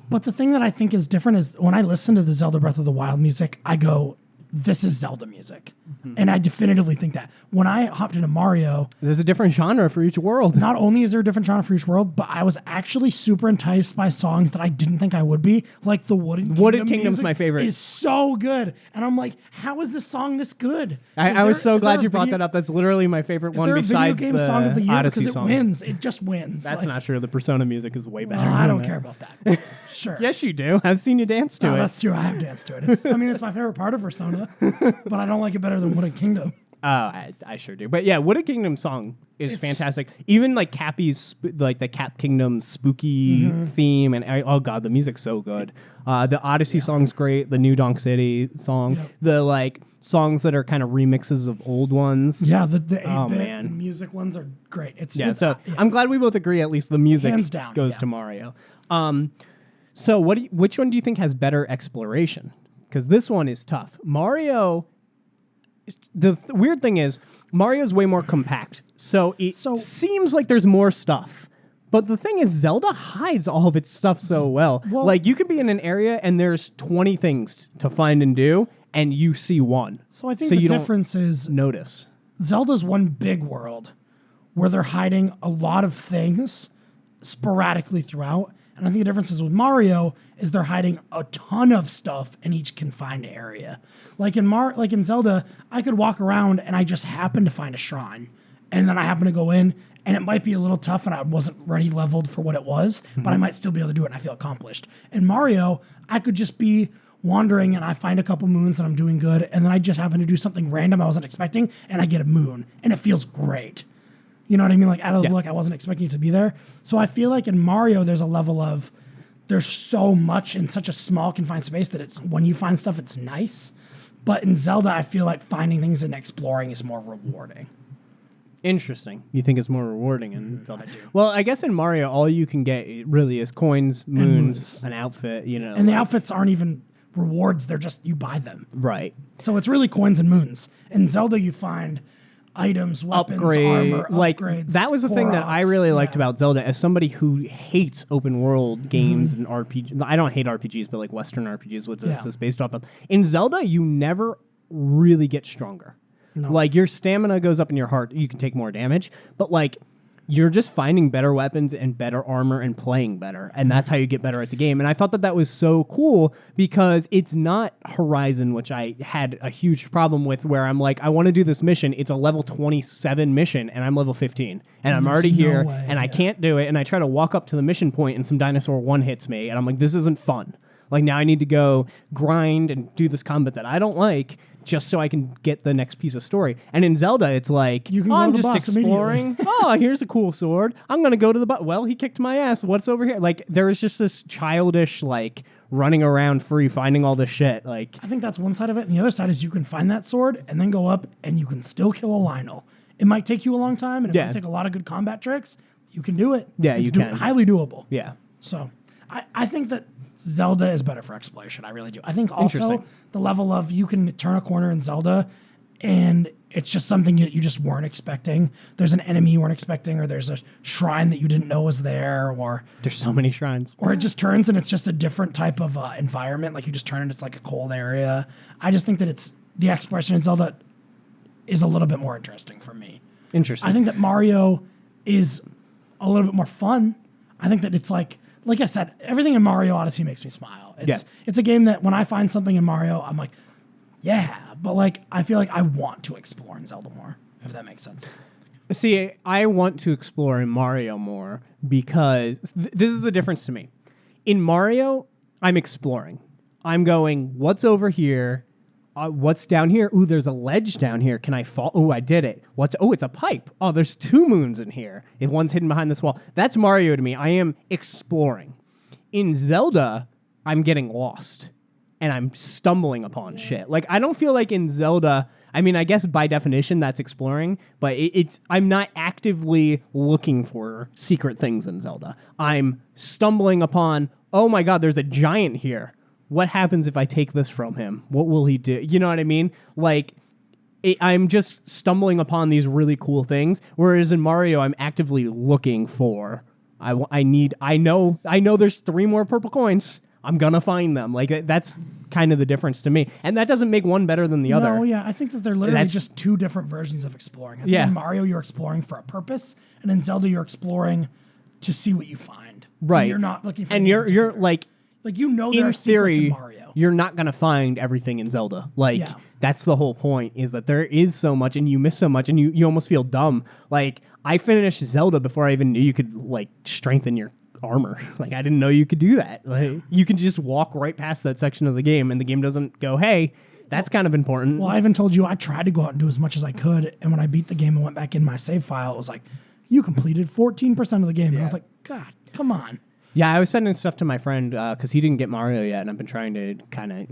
but the thing that I think is different is when I listen to the Zelda Breath of the Wild music, I go, this is Zelda music. And I definitively think that. When I hopped into Mario... There's a different genre for each world. Not only is there a different genre for each world, but I was actually super enticed by songs that I didn't think I would be. Like the Wooded Kingdom's my favorite. Is so good. And I'm like, how is this song this good? I was so glad you brought that up. That's literally my favorite one besides the song of the year Odyssey because song. It wins. It just wins. That's not true. The Persona music is way better. I don't care about that. Sure. Yes, you do. I've seen you dance to it. That's true. I have danced to it. It's my favorite part of Persona, but I don't like it better than Wooded Kingdom. Oh, I sure do. But yeah, Wooded Kingdom song is fantastic. Even like Cappy's, like the Cap Kingdom spooky theme, and oh god, the music's so good. The Odyssey song's great. The New Donk City song, the like songs that are kind of remixes of old ones. Yeah, the 8-bit music ones are great. I'm glad we both agree. At least the music hands down goes to Mario. So which one do you think has better exploration? Because this one is tough. Mario. The weird thing is, Mario's way more compact, so it seems like there's more stuff. But the thing is, Zelda hides all of its stuff so well. Like, you could be in an area, and there's 20 things to find and do, and you see one. So I think the difference is... notice. Zelda's one big world, where they're hiding a lot of things sporadically throughout. And I think the difference is with Mario is they're hiding a ton of stuff in each confined area. Like in Zelda, I could walk around and I just happen to find a shrine. And then I happen to go in, and it might be a little tough and I wasn't ready leveled for what it was, but I might still be able to do it and I feel accomplished. In Mario, I could just be wandering and I find a couple moons and I'm doing good, and then I just happen to do something random I wasn't expecting and I get a moon, and it feels great. You know what I mean? Like out of the blue, I wasn't expecting it to be there. So I feel like in Mario, there's a level of there's so much in such a small confined space that it's when you find stuff, it's nice. But in Zelda, I feel like finding things and exploring is more rewarding. Interesting. You think it's more rewarding in Zelda? I do. Well, I guess in Mario, all you can get really is coins, moons, an outfit. You know, and the outfits aren't even rewards; they're just you buy them. Right. So it's really coins and moons. In Zelda, you find items, weapons, armor, upgrades. That was the thing that I really liked about Zelda. As somebody who hates open world games and RPGs, I don't hate RPGs, but like Western RPGs, what this is based off of. In Zelda, you never really get stronger. No. Like your stamina goes up in your heart, you can take more damage, but like you're just finding better weapons and better armor and playing better, and that's how you get better at the game. And I thought that was so cool because it's not Horizon, which I had a huge problem with, where I'm like, I want to do this mission. It's a level 27 mission, and I'm level 15, and I'm already here, and I can't do it. And I try to walk up to the mission point, and some dinosaur one hits me, and I'm like, this isn't fun. Like now I need to go grind and do this combat that I don't like, just so I can get the next piece of story. And in Zelda, it's like, I'm just exploring. Oh, here's a cool sword. I'm going to go to the well, he kicked my ass. What's over here? Like, there is just this childish, like, running around free, finding all this shit. Like, I think that's one side of it. And the other side is you can find that sword and then go up and you can still kill a Lionel. It might take you a long time, and it might take a lot of good combat tricks. You can do it. Yeah, you can. Highly doable. Yeah. So, I think that Zelda is better for exploration. I really do. I think also the level of you can turn a corner in Zelda and it's just something you just weren't expecting. There's an enemy you weren't expecting, or there's a shrine that you didn't know was there, or there's so many shrines. Or it just turns and it's just a different type of environment. Like you just turn and it's like a cold area. I just think that the exploration in Zelda is a little bit more interesting for me. Interesting. I think that Mario is a little bit more fun. I think that it's like like I said, everything in Mario Odyssey makes me smile. It's a game that when I find something in Mario, I'm like, yeah. But like, I feel like I want to explore in Zelda more, if that makes sense. See, I want to explore in Mario more because this is the difference to me. In Mario, I'm exploring. I'm going, what's over here? What's down here? Ooh, there's a ledge down here. Can I fall? Oh, I did it. It's a pipe. Oh, there's 2 moons in here. If one's hidden behind this wall. That's Mario to me. I am exploring. In Zelda, I'm getting lost. And I'm stumbling upon shit. Like, I don't feel like in Zelda, I mean, I guess by definition that's exploring, but I'm not actively looking for secret things in Zelda. I'm stumbling upon, oh my god, there's a giant here. What happens if I take this from him? What will he do? You know what I mean? Like, I'm just stumbling upon these really cool things, whereas in Mario, I'm actively looking for, I know there's 3 more purple coins. I'm gonna find them. Like, that's kind of the difference to me. And that doesn't make one better than the other. No, yeah. I think that they're literally just 2 different versions of exploring. I think in Mario, you're exploring for a purpose, and in Zelda, you're exploring to see what you find. Right. And you're not looking for and you're like you know there in are secrets theory, in Mario. You're not gonna find everything in Zelda. Like, that's the whole point, is that there is so much and you miss so much and you almost feel dumb. Like, I finished Zelda before I even knew you could like strengthen your armor. Like, I didn't know you could do that. Like, you can just walk right past that section of the game and the game doesn't go, hey, that's kind of important. Well, I even told you I tried to go out and do as much as I could, and when I beat the game and went back in my save file, it was like, you completed 14% of the game. And I was like, God, come on. Yeah, I was sending stuff to my friend because he didn't get Mario yet, and I've been trying to kind of,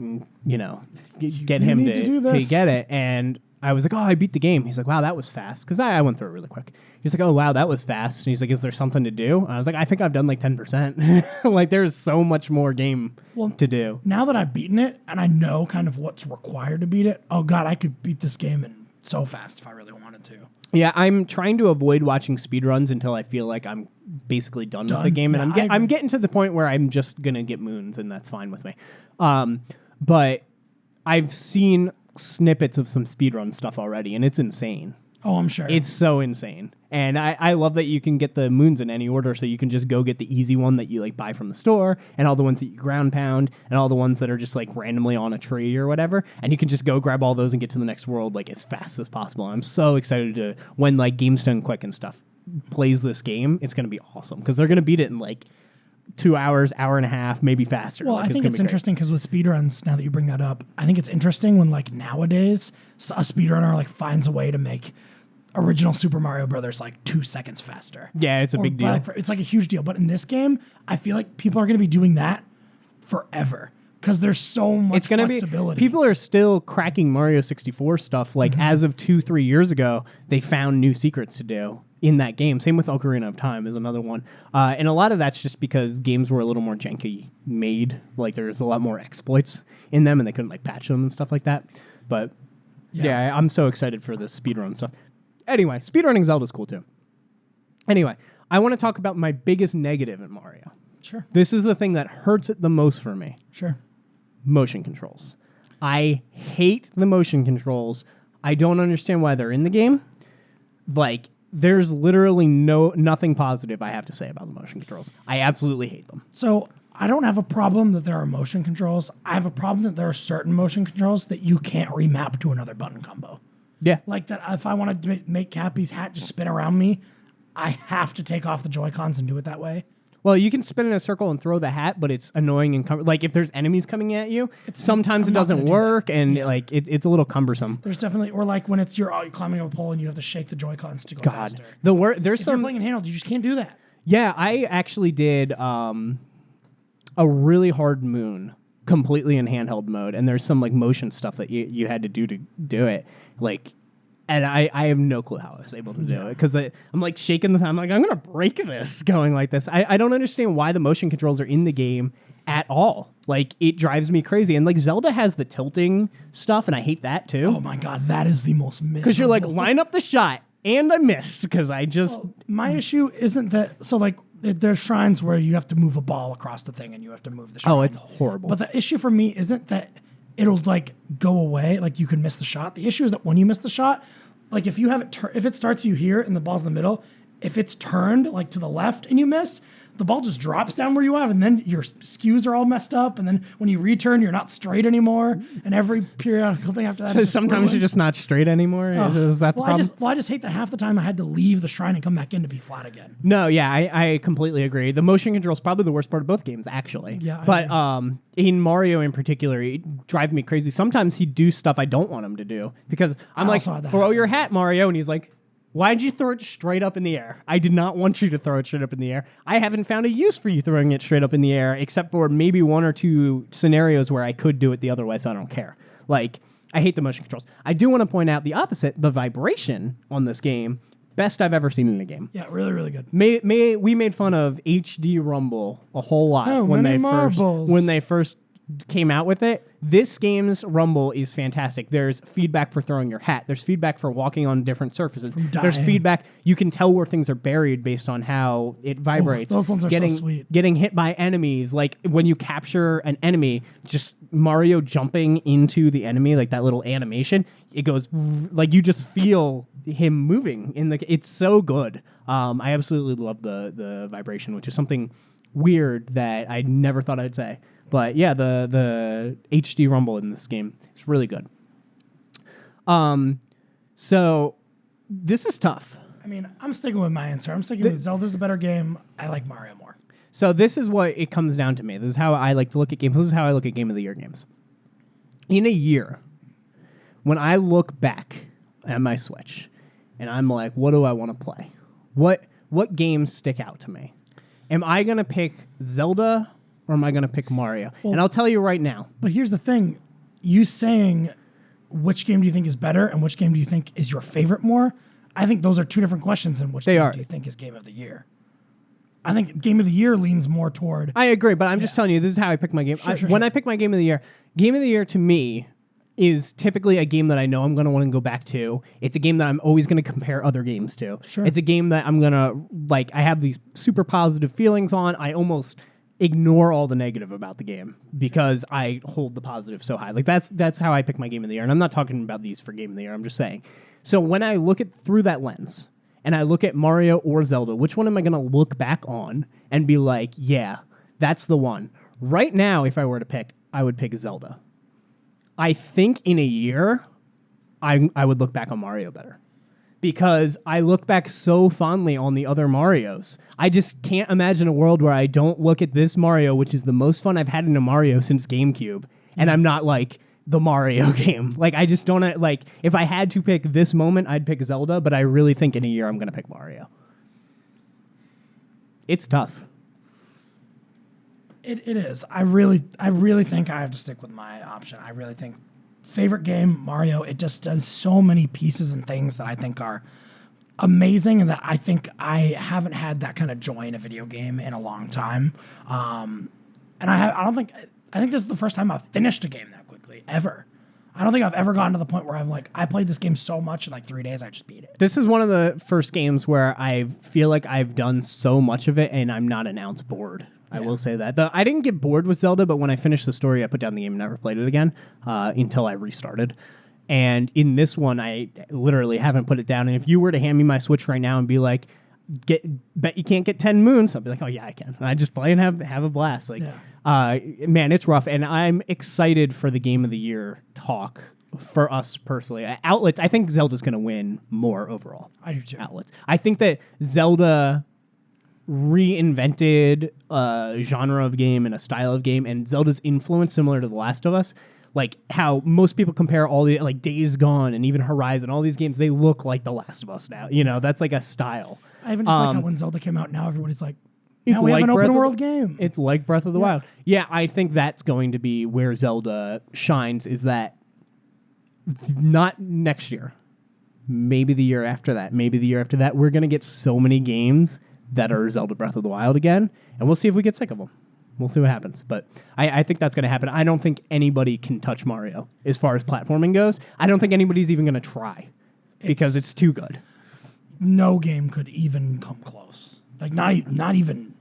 get him to get it. And I was like, oh, I beat the game. He's like, wow, that was fast. Because I went through it really quick. He's like, oh, wow, that was fast. And he's like, is there something to do? And I was like, I think I've done like 10%. Like, there's so much more game to do. Now that I've beaten it, and I know kind of what's required to beat it, oh, God, I could beat this game in so fast if I really wanted to. Yeah, I'm trying to avoid watching speedruns until I feel like I'm basically done with the game. And I'm getting to the point where I'm just going to get moons, and that's fine with me. But I've seen snippets of some speedrun stuff already, and it's insane. Oh, I'm sure. It's so insane. And I love that you can get the moons in any order, so you can just go get the easy one that you like buy from the store, and all the ones that you ground pound, and all the ones that are just like randomly on a tree or whatever, and you can just go grab all those and get to the next world like as fast as possible. I'm so excited to, when like GameStone Quick and stuff plays this game, it's going to be awesome, because they're going to beat it in like 2 hours, hour and a half, maybe faster. Well, I think it's interesting because with speedruns, now that you bring that up, I think it's interesting when like nowadays a speedrunner like finds a way to make original Super Mario Brothers like 2 seconds faster. Yeah, it's a big deal. It's like a huge deal. But in this game, I feel like people are going to be doing that forever because there's so much flexibility. People are still cracking Mario 64 stuff. Like, as of 2-3 years ago, they found new secrets to do in that game. Same with Ocarina of Time is another one. And a lot of that's just because games were a little more janky made. Like, there's a lot more exploits in them, and they couldn't like patch them and stuff like that. But yeah, I'm so excited for this speedrun stuff. Anyway, speedrunning Zelda's cool too. Anyway, I want to talk about my biggest negative in Mario. Sure. This is the thing that hurts it the most for me. Sure. Motion controls. I hate the motion controls. I don't understand why they're in the game. Like, there's literally nothing positive I have to say about the motion controls. I absolutely hate them. So I don't have a problem that there are motion controls. I have a problem that there are certain motion controls that you can't remap to another button combo. Yeah. Like that, if I want to make Cappy's hat just spin around me, I have to take off the Joy-Cons and do it that way. Well, you can spin in a circle and throw the hat, but it's annoying and like if there's enemies coming at you, sometimes it doesn't work, and like it's a little cumbersome. There's definitely, or like when it's you're climbing up a pole and you have to shake the Joy-Cons to go faster. There's if you're playing in handheld, you just can't do that. Yeah, I actually did a really hard moon completely in handheld mode, and there's some like motion stuff that you had to do it, like, and I have no clue how I was able to do it, because I'm like shaking I'm like, I'm gonna break this going like this. I don't understand why the motion controls are in the game at all. Like, it drives me crazy. And like Zelda has the tilting stuff, and I hate that too. Oh my god, that is the most miserable. Because you're like, line up the shot, and I missed because I just my issue isn't that. So like, there's shrines where you have to move a ball across the thing and you have to move the shrine. Oh, it's horrible. But the issue for me isn't that it'll like go away, like you can miss the shot. The issue is that when you miss the shot, like if you have it, if it starts you here and the ball's in the middle, if it's turned like to the left and you miss, the ball just drops down where you have, and then your skews are all messed up, and then when you return, you're not straight anymore, and every periodical thing after that. So sometimes you're just not straight anymore. Is that the problem? I just hate that half the time I had to leave the shrine and come back in to be flat again. No, yeah, I completely agree. The motion control is probably the worst part of both games, actually. Yeah, but in Mario in particular, it drives me crazy. Sometimes he'd do stuff I don't want him to do because I'm like, throw your hat, Mario, and he's like, why'd you throw it straight up in the air? I did not want you to throw it straight up in the air. I haven't found a use for you throwing it straight up in the air, except for maybe one or two scenarios where I could do it the other way, so I don't care. Like, I hate the motion controls. I do want to point out the opposite, the vibration on this game, best I've ever seen in a game. Yeah, really, really good. We made fun of HD Rumble a whole lot when they first came out with it. This game's Rumble is fantastic. There's feedback for throwing your hat. There's feedback for walking on different surfaces. There's feedback. You can tell where things are buried based on how it vibrates. Those ones are so sweet. Getting hit by enemies. Like when you capture an enemy, just Mario jumping into the enemy, like that little animation, it goes like you just feel him moving in the. It's so good. I absolutely love the vibration, which is something weird that I never thought I'd say. But yeah, the HD Rumble in this game is really good. So this is tough. I mean, I'm sticking with my answer. I'm sticking with Zelda's the better game. I like Mario more. So this is what it comes down to me. This is how I like to look at games. This is how I look at Game of the Year games. In a year, when I look back at my Switch and I'm like, what do I want to play? What games stick out to me? Am I going to pick Zelda or am I going to pick Mario? Well, and I'll tell you right now. But here's the thing. You saying which game do you think is better and which game do you think is your favorite more, I think those are two different questions than which game do you think is Game of the Year. I think Game of the Year leans more toward... I agree, but I'm just telling you, this is how I pick my game. When I pick my Game of the Year to me is typically a game that I know I'm going to want to go back to. It's a game that I'm always going to compare other games to. Sure. It's a game that I'm going to, I have these super positive feelings on. I almost ignore all the negative about the game because I hold the positive so high. Like that's how I pick my Game of the Year. And I'm not talking about these for Game of the Year. I'm just saying. So when I look at through that lens and I look at Mario or Zelda, which one am I going to look back on and be like, yeah, that's the one. Right now, if I were to pick, I would pick Zelda. I think in a year, I would look back on Mario better. Because I look back so fondly on the other Marios. I just can't imagine a world where I don't look at this Mario, which is the most fun I've had in a Mario since GameCube, and I'm not like the Mario game. Like, I just don't, like, if I had to pick this moment, I'd pick Zelda, but I really think in a year I'm going to pick Mario. It's tough. It is. I really think I have to stick with my option. I really think favorite game, Mario, it just does so many pieces and things that I think are amazing and that I think I haven't had that kind of joy in a video game in a long time. And I think this is the first time I've finished a game that quickly, ever. I don't think I've ever gotten to the point where I'm like, I played this game so much in like 3 days, I just beat it. This is one of the first games where I feel like I've done so much of it and I'm not an ounce bored. I will say that. I didn't get bored with Zelda, but when I finished the story, I put down the game and never played it again until I restarted. And in this one, I literally haven't put it down. And if you were to hand me my Switch right now and be like, bet you can't get 10 moons, I'll be like, oh, yeah, I can. And I just play and have a blast. Like, man, it's rough. And I'm excited for the Game of the Year talk for us personally. Outlets, I think Zelda's going to win more overall. I do too. Outlets. I think that Zelda reinvented a genre of game and a style of game, and Zelda's influence similar to The Last of Us, like how most people compare all the like Days Gone and even Horizon, all these games, they look like The Last of Us now. You know, that's like a style. I even just like how when Zelda came out, now everybody's like, now we have an open world game. It's like Breath of the Wild. Yeah, I think that's going to be where Zelda shines, is that not next year, maybe the year after that, we're going to get so many games that are Zelda Breath of the Wild again, and we'll see if we get sick of them. We'll see what happens. But I think that's going to happen. I don't think anybody can touch Mario as far as platforming goes. I don't think anybody's even going to try because it's too good. No game could even come close. Like not even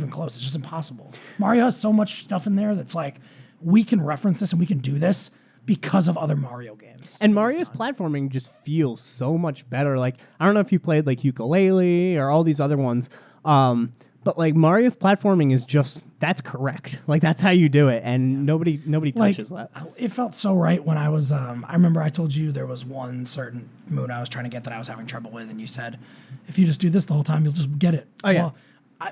close. It's just impossible. Mario has so much stuff in there that's like, we can reference this and we can do this because of other Mario games. And Mario's platforming just feels so much better. Like, I don't know if you played like Ukulele or all these other ones, but But like Mario's platforming is just that's correct. Like that's how you do it, and nobody touches that. It felt so right when I was. I remember I told you there was one certain moon I was trying to get that I was having trouble with, and you said, if you just do this the whole time, you'll just get it. Oh yeah. Well,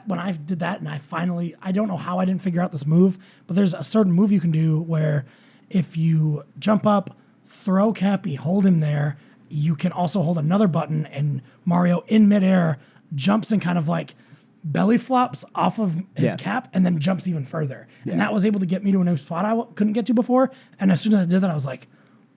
when I did that, and I don't know how I didn't figure out this move, but there's a certain move you can do where if you jump up, throw Cappy, hold him there, you can also hold another button, and Mario in midair jumps and kind of like belly flops off of his cap and then jumps even further. Yeah. And that was able to get me to a new spot I couldn't get to before. And as soon as I did that, I was like,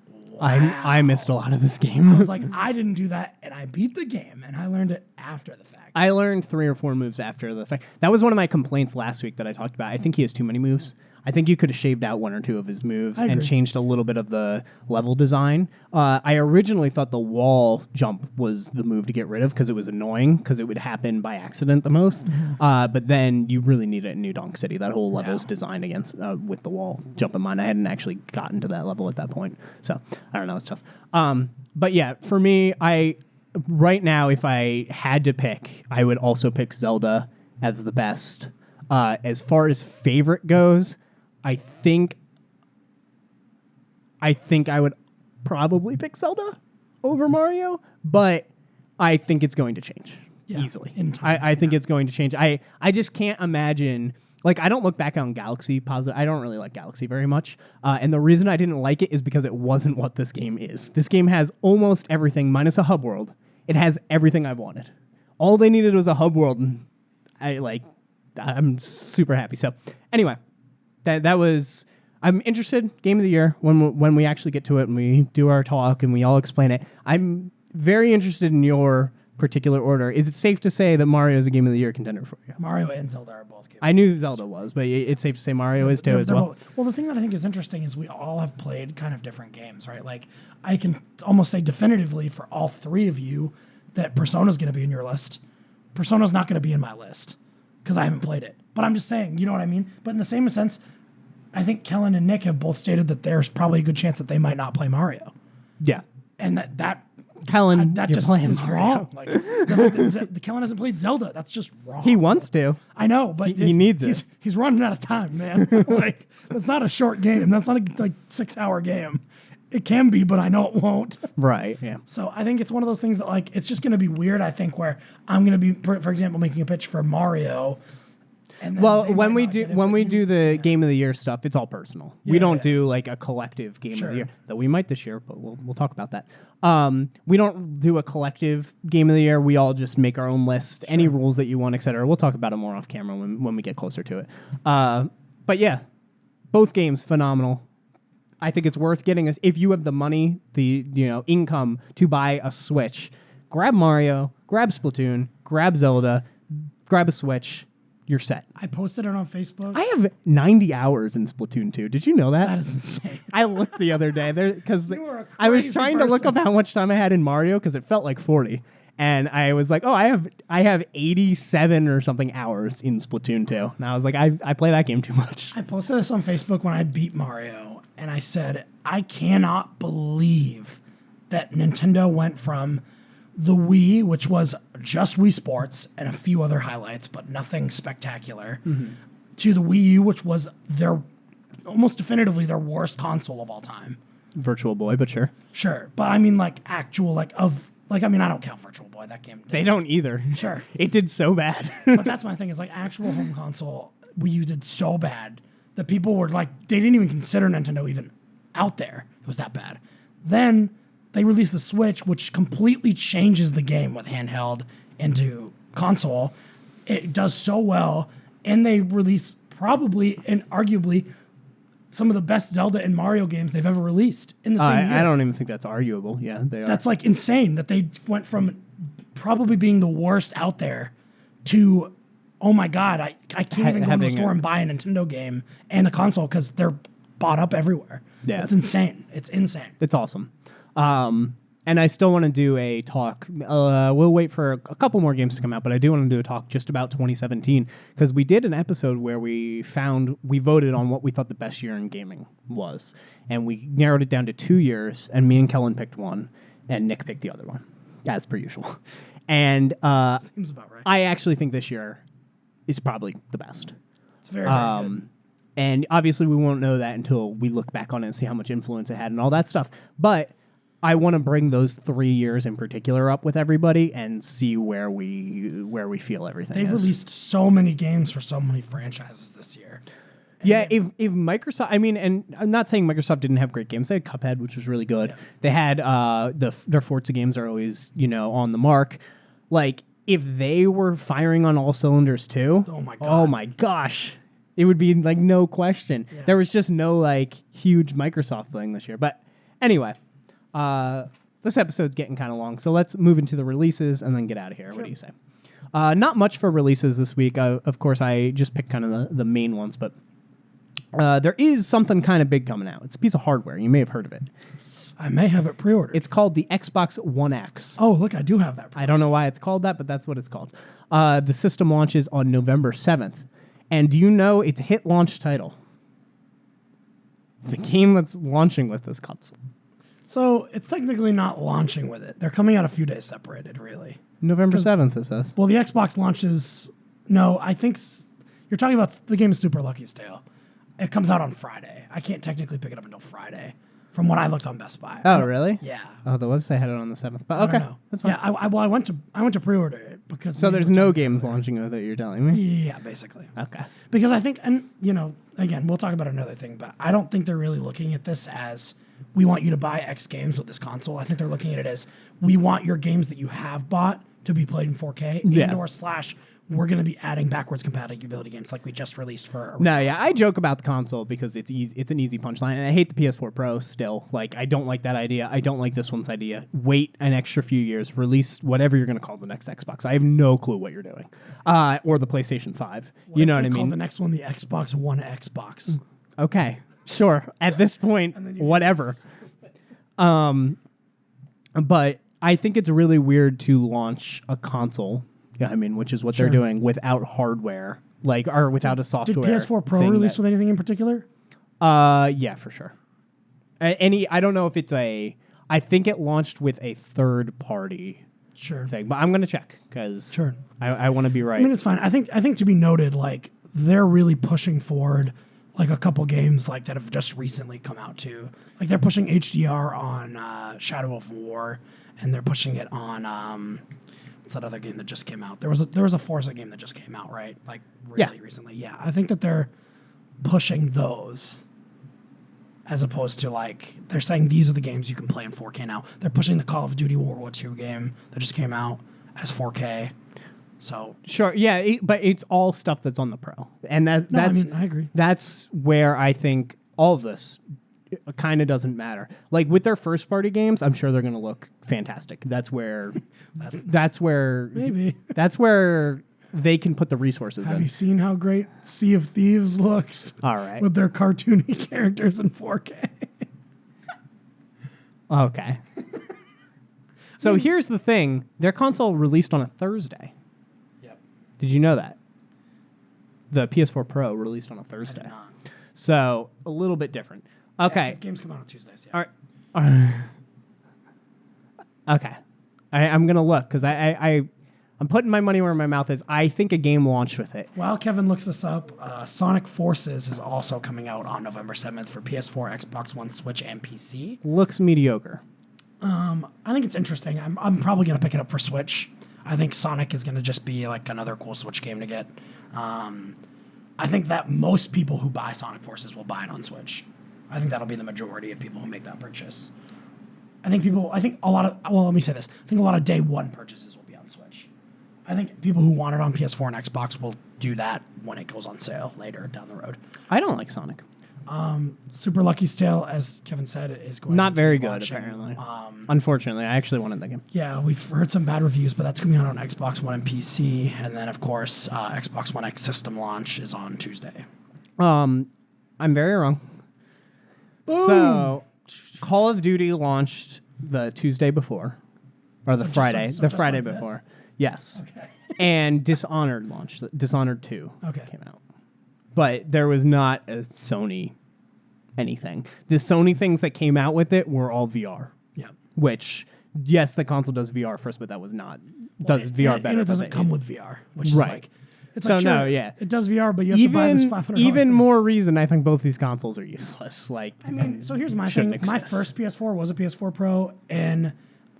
wow. I missed a lot of this game. I was like, I didn't do that, and I beat the game, and I learned it after the fact. I learned 3 or 4 moves after the fact. That was one of my complaints last week that I talked about. I think he has too many moves. I think you could have shaved out 1 or 2 of his moves and changed a little bit of the level design. I originally thought the wall jump was the move to get rid of because it was annoying because it would happen by accident the most. But then you really need it in New Donk City. That whole level is designed against with the wall jump in mind. I hadn't actually gotten to that level at that point. So I don't know. It's tough. But yeah, for me, right now, if I had to pick, I would also pick Zelda as the best. As far as favorite goes, I think I would probably pick Zelda over Mario, but I think it's going to change easily. I think it's going to change. I just can't imagine. Like, I don't look back on Galaxy positive. I don't really like Galaxy very much. And the reason I didn't like it is because it wasn't what this game is. This game has almost everything minus a hub world. It has everything I wanted. All they needed was a hub world, and I'm super happy. So anyway, that was. I'm interested. Game of the year when we actually get to it and we do our talk and we all explain it. I'm very interested in your particular order. Is it safe to say that Mario is a Game of the Year contender for you? Mario and Zelda are both. I knew Zelda was, but it's safe to say Mario is too as well. Both. Well, the thing that I think is interesting is we all have played kind of different games, right? Like I can almost say definitively for all 3 of you that Persona's going to be in your list. Persona's not going to be in my list because I haven't played it. But I'm just saying, you know what I mean? But in the same sense, I think Kellen and Nick have both stated that there's probably a good chance that they might not play Mario. Yeah. And that Kellen, that just is wrong. Like, the Kellen hasn't played Zelda. That's just wrong. He wants to. I know, but he needs it. He's running out of time, man. Like, that's not a short game. That's not a 6-hour game. It can be, but I know it won't. Right, yeah. So I think it's one of those things that, like, it's just going to be weird, I think, where I'm going to be, for example, making a pitch for Mario. Well, when we do the Game of the Year stuff, it's all personal. We don't do like a collective Game of the Year, though we might this year, but we'll talk about that. We don't do a collective Game of the Year. We all just make our own list, any rules that you want, etc. We'll talk about it more off camera when we get closer to it. But yeah, both games phenomenal. I think it's worth getting us if you have the money, the income to buy a Switch. Grab Mario, grab Splatoon, grab Zelda, grab a Switch. You're set. I posted it on Facebook. I have 90 hours in Splatoon 2. Did you know that? That is insane. I looked the other day because I was trying to look up how much time I had in Mario because it felt like 40. And I was like, oh, I have 87 or something hours in Splatoon 2. And I was like, I play that game too much. I posted this on Facebook when I beat Mario. And I said, I cannot believe that Nintendo went from the Wii, which was just Wii Sports and a few other highlights, but nothing spectacular, to the Wii U, which was almost definitively their worst console of all time. Virtual Boy, but sure. Sure. But I mean, like, actual, I don't count Virtual Boy. That game. They don't either. Sure. It did so bad. But that's my thing is, like, actual home console, Wii U did so bad that people were like, they didn't even consider Nintendo even out there. It was that bad. Then they released the Switch, which completely changes the game with handheld into console. It does so well, and they release probably and arguably some of the best Zelda and Mario games they've ever released in the same year. I don't even think that's arguable. Yeah, they are. That's like insane that they went from probably being the worst out there to, oh my God, I can't even go to a store and buy a Nintendo game and a console because they're bought up everywhere. Yeah, it's insane. It's insane. It's awesome. And I still want to do a talk. We'll wait for a couple more games to come out, but I do want to do a talk just about 2017 because we did an episode where we voted on what we thought the best year in gaming was, and we narrowed it down to 2 years. And me and Kellen picked one, and Nick picked the other one, as per usual. And seems about right. I actually think this year is probably the best. It's very, very good. And obviously, we won't know that until we look back on it and see how much influence it had and all that stuff. But I want to bring those 3 years in particular up with everybody and see where we feel everything They've is. released so many games for so many franchises this year. Yeah, if Microsoft, I mean, and I'm not saying Microsoft didn't have great games. They had Cuphead, which was really good. Yeah. They had their Forza games are always, on the mark. Like, if they were firing on all cylinders too, oh my gosh, it would be like no question. Yeah. There was just no like huge Microsoft thing this year. But anyway, this episode's getting kind of long, so let's move into the releases and then get out of here. Sure. What do you say? Not much for releases this week. Of course, I just picked kind of the main ones, but there is something kind of big coming out. It's a piece of hardware. You may have heard of it. I may have it pre-ordered. It's called the Xbox One X. Oh, look, I do have that pre-ordered. I don't know why it's called that, but that's what it's called. The system launches on November 7th. And do you know its hit launch title? The game that's launching with this console. So it's technically not launching with it. They're coming out a few days separated, really. November 7th, it says. Well, the Xbox launches... No, I think... You're talking about the game Super Lucky's Tale. It comes out on Friday. I can't technically pick it up until Friday, from what I looked on Best Buy. Oh, really? Yeah. Oh, the website had it on the 7th. But okay, that's fine. Yeah, I went to pre-order it because... So there's no games launching with it, you're telling me? Yeah, basically. Okay. Because I think, and again, we'll talk about another thing, but I don't think they're really looking at this as, we want you to buy X games with this console. I think they're looking at it as, we want your games that you have bought to be played in 4K, and/or / we're going to be adding backwards compatibility games like we just released for... No, yeah, I joke about the console because it's easy. It's an easy punchline, and I hate the PS4 Pro still. Like, I don't like that idea. I don't like this one's idea. Wait an extra few years. Release whatever you're going to call the next Xbox. I have no clue what you're doing. Or the PlayStation 5. You know what I mean? Call the next one the Xbox One Xbox. Okay, sure. At this point, whatever. But I think it's really weird to launch a console... I mean, which is what they're doing without hardware, or without a software. Did PS4 Pro release with anything in particular? Yeah, for sure. I don't know if it's I think it launched with a third party thing, but I'm gonna check because I want to be right. I mean, it's fine. I think to be noted, like they're really pushing forward, like a couple games like that have just recently come out too. Like they're pushing HDR on Shadow of War, and they're pushing it on. That other game that just came out. There was a Forza game that just came out, right? Like really recently. Yeah, I think that they're pushing those as opposed to like they're saying these are the games you can play in 4K now. They're pushing the Call of Duty World War II game that just came out as 4K. So sure, yeah, but it's all stuff that's on the Pro, and I agree. That's where I think all of this kind of doesn't matter. Like with their first party games, I'm sure they're going to look fantastic. That's where maybe that's where they can put the resources in. Have you seen how great Sea of Thieves looks? All right. With their cartoony characters in 4K. Okay. So here's the thing. Their console released on a Thursday. Yep. Did you know that? The PS4 Pro released on a Thursday. I did not. So a little bit different. Okay. Because games come out on Tuesdays. Yeah. All right. Okay. I'm going to look because I'm putting my money where my mouth is. I think a game launched with it. While Kevin looks this up, Sonic Forces is also coming out on November 7th for PS4, Xbox One, Switch, and PC. Looks mediocre. I think it's interesting. I'm probably going to pick it up for Switch. I think Sonic is going to just be like another cool Switch game to get. I think that most people who buy Sonic Forces will buy it on Switch. I think that'll be the majority of people who make that purchase. Let me say this. I think a lot of day one purchases will be on Switch. I think people who want it on PS4 and Xbox will do that when it goes on sale later down the road. I don't like Sonic. Super Lucky's Tale, as Kevin said, is going not to very be good, launching. apparently. Unfortunately, I actually wanted that game. Yeah, we've heard some bad reviews, but that's coming out on Xbox One and PC. And then, of course, Xbox One X system launch is on Tuesday. I'm very wrong. Boom. So, Call of Duty launched the Tuesday before, or the Friday before. Yes. Okay. And Dishonored launched. Dishonored 2 came out. But there was not a Sony anything. The Sony things that came out with it were all VR. Yeah. Which, yes, the console does VR first, but that was not... VR better. And it doesn't come with VR, which is like... It's So like, sure, no, yeah. it does VR, but you have to buy this $500 Even thing. more reason I think both these consoles are useless. Like, I mean, so here's my shouldn't thing. My exist. first PS4 was a PS4 Pro, and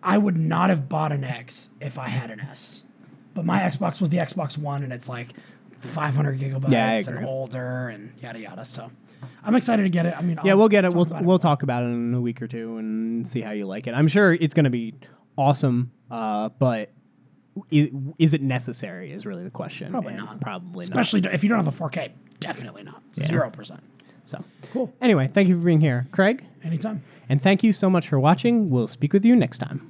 I would not have bought an X if I had an S. But my Xbox was the Xbox One, and it's like 500 gigabytes and older and yada yada. So I'm excited to get it. I mean, yeah, we'll get it. talk about We'll talk about it in a week or two and see how you like it. I'm sure it's going to be awesome, but is it necessary is really the question. Probably and not. Probably Especially if you don't have a 4K. Definitely not. 0%. So Cool. Anyway, thank you for being here, Craig. Anytime. And thank you so much for watching. We'll speak with you next time.